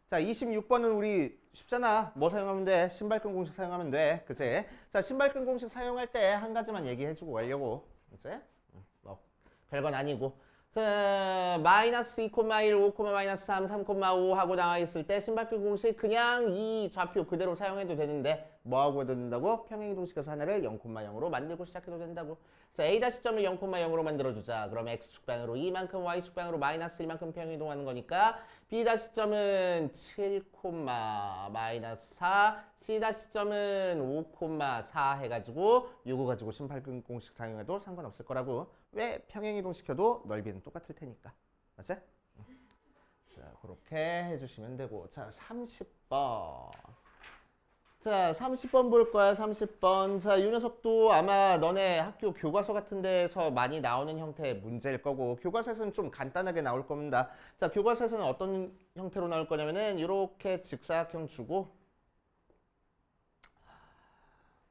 자, 26번은 우리 쉽잖아. 뭐 사용하면 돼? 신발끈 공식 사용하면 돼. 그치? 자, 신발끈 공식 사용할 때 한 가지만 얘기해주고 가려고. 그치? 뭐 별건 아니고. 자, 마이너스 2,1, 5, 마이너스 3, 3,5 하고 나와 있을 때 신발끈 공식 그냥 이 좌표 그대로 사용해도 되는데 뭐 하고 해도 된다고? 평행 이동시켜서 하나를 0,0로 만들고 시작해도 된다고. 자, A-점을 0,0로 만들어주자. 그럼 X축방으로 2만큼, Y축방으로 마이너스 1만큼 평행 이동하는 거니까 B-점은 7, 마이너스 4, C-점은 5,4 해가지고 요거 가지고 신발끈 공식 사용해도 상관없을 거라고. 왜? 평행 이동시켜도 넓이는 똑같을 테니까. 맞지? 자, 그렇게 해주시면 되고. 자, 30번. 자, 30번 볼 거야, 30번. 자, 이 녀석도 아마 너네 학교 교과서 같은 데서 많이 나오는 형태의 문제일 거고, 교과서에서는 좀 간단하게 나올 겁니다. 자, 교과서에서는 어떤 형태로 나올 거냐면은, 이렇게 직사각형 주고,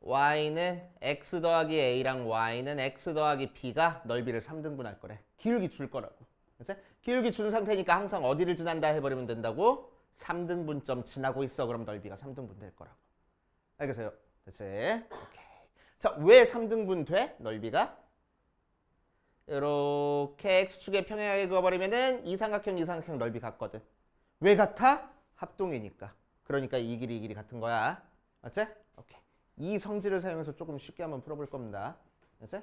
y는 x 더하기 a랑 y는 x 더하기 b가 넓이를 3등분 할 거래. 기울기 줄 거라고. 그치? 기울기 준 상태니까 항상 어디를 지난다 해버리면 된다고? 3등분점 지나고 있어. 그럼 넓이가 3등분 될 거라고. 알겠어요? 됐지? 오케이. 자, 왜 3등분 돼? 넓이가? 이렇게 x축에 평행하게 그어버리면은 이삼각형 넓이 같거든. 왜 같아? 합동이니까. 그러니까 이 길이 같은 거야. 맞지? 오케이. 이 성질을 사용해서 조금 쉽게 한번 풀어볼 겁니다. 됐지?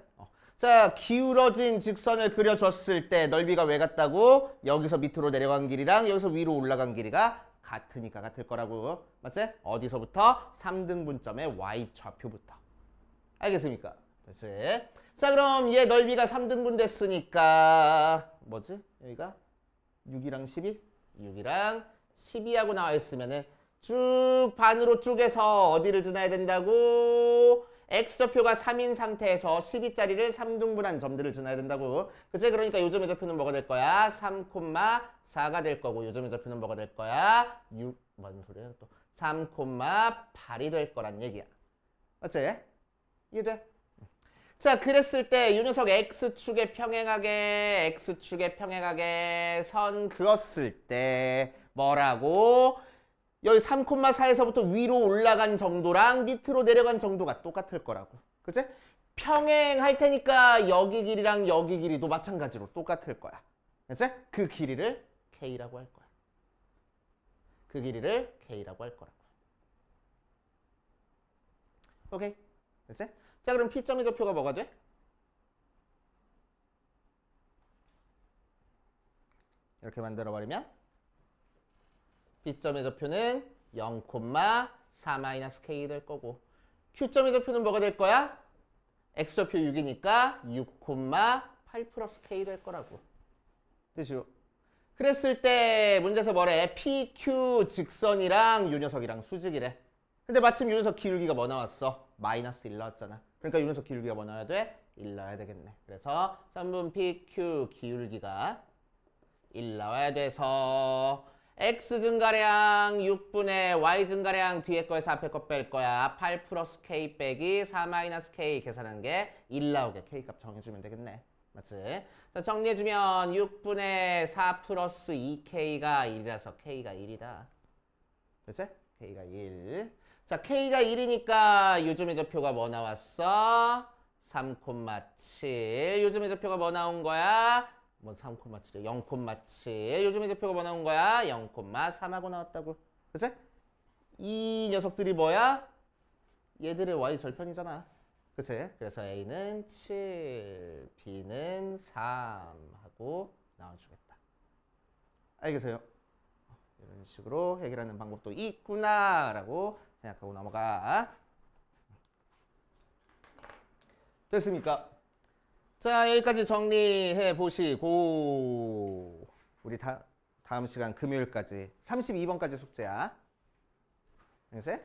자, 기울어진 직선을 그려줬을 때 넓이가 왜 같다고? 여기서 밑으로 내려간 길이랑 여기서 위로 올라간 길이가 같으니까 같을 거라고. 맞지? 어디서부터? 3등분점의 y좌표부터. 알겠습니까? 됐지? 자, 그럼 얘 넓이가 3등분 됐으니까 뭐지? 여기가 6이랑 12? 6이랑 12하고 나와 있으면은 쭉 반으로 쪼개서 어디를 지나야 된다고? x좌표가 3인 상태에서 12짜리를 3등분한 점들을 지나야 된다고. 그치? 그러니까 요점의 좌표는 뭐가 될 거야? 3,4가 될 거고 요점의 좌표는 뭐가 될 거야? 6, 뭔 소리야 또? 3,8이 될 거란 얘기야. 맞지? 이해돼? 자, 그랬을 때 이 녀석 x축에 평행하게 선 그었을 때 뭐라고? 여기 3,4에서부터 위로 올라간 정도랑 밑으로 내려간 정도가 똑같을 거라고. 그치? 평행할 테니까 여기 길이랑 여기 길이도 마찬가지로 똑같을 거야. 그치? 그 길이를 K라고 할 거야. 그 길이를 K라고 할 거라고. 오케이? 그치? 자, 그럼 P점의 좌표가 뭐가 돼? 이렇게 만들어버리면 B점의 좌표는 0,4-K 될 거고 Q점의 좌표는 뭐가 될 거야? X좌표 6이니까 6,8 플러스 K 될 거라고. 되시오? 그랬을 때 문제에서 뭐래? PQ 직선이랑 요 녀석이랑 수직이래. 근데 마침 요 녀석 기울기가 뭐 나왔어? 마이너스 1 나왔잖아. 그러니까 요 녀석 기울기가 뭐 나와야 돼? 1 나와야 되겠네. 그래서 3분 PQ 기울기가 1 나와야 돼서 x 증가량 6분의 y 증가량 뒤에 거에서 앞에 거 뺄 거야. 8 플러스 k 빼기 4 마이너스 k 계산하는 게 1 나오게 k 값 정해주면 되겠네. 맞지? 자, 정리해주면 6분의 4 플러스 2k가 1이라서 k가 1이다. 그치? k가 1. 자, k가 1이니까 요즘의 좌표가 뭐 나왔어? 3,7. 요즘의 좌표가 뭐 나온 거야? 뭐 3,7, 0,7. 요즘의 좌표가 뭐 나온 거야? 0,3하고 나왔다고. 그치? 이 녀석들이 뭐야? 얘들의 y 절편이잖아. 그치? 그래서 A는 7, B는 3 하고 나와주겠다. 알겠어요? 이런 식으로 해결하는 방법도 있구나 라고 생각하고 넘어가. 됐습니까? 자, 여기까지 정리해 보시고 우리 다음 시간 금요일까지 32번까지 숙제야. 알겠어요?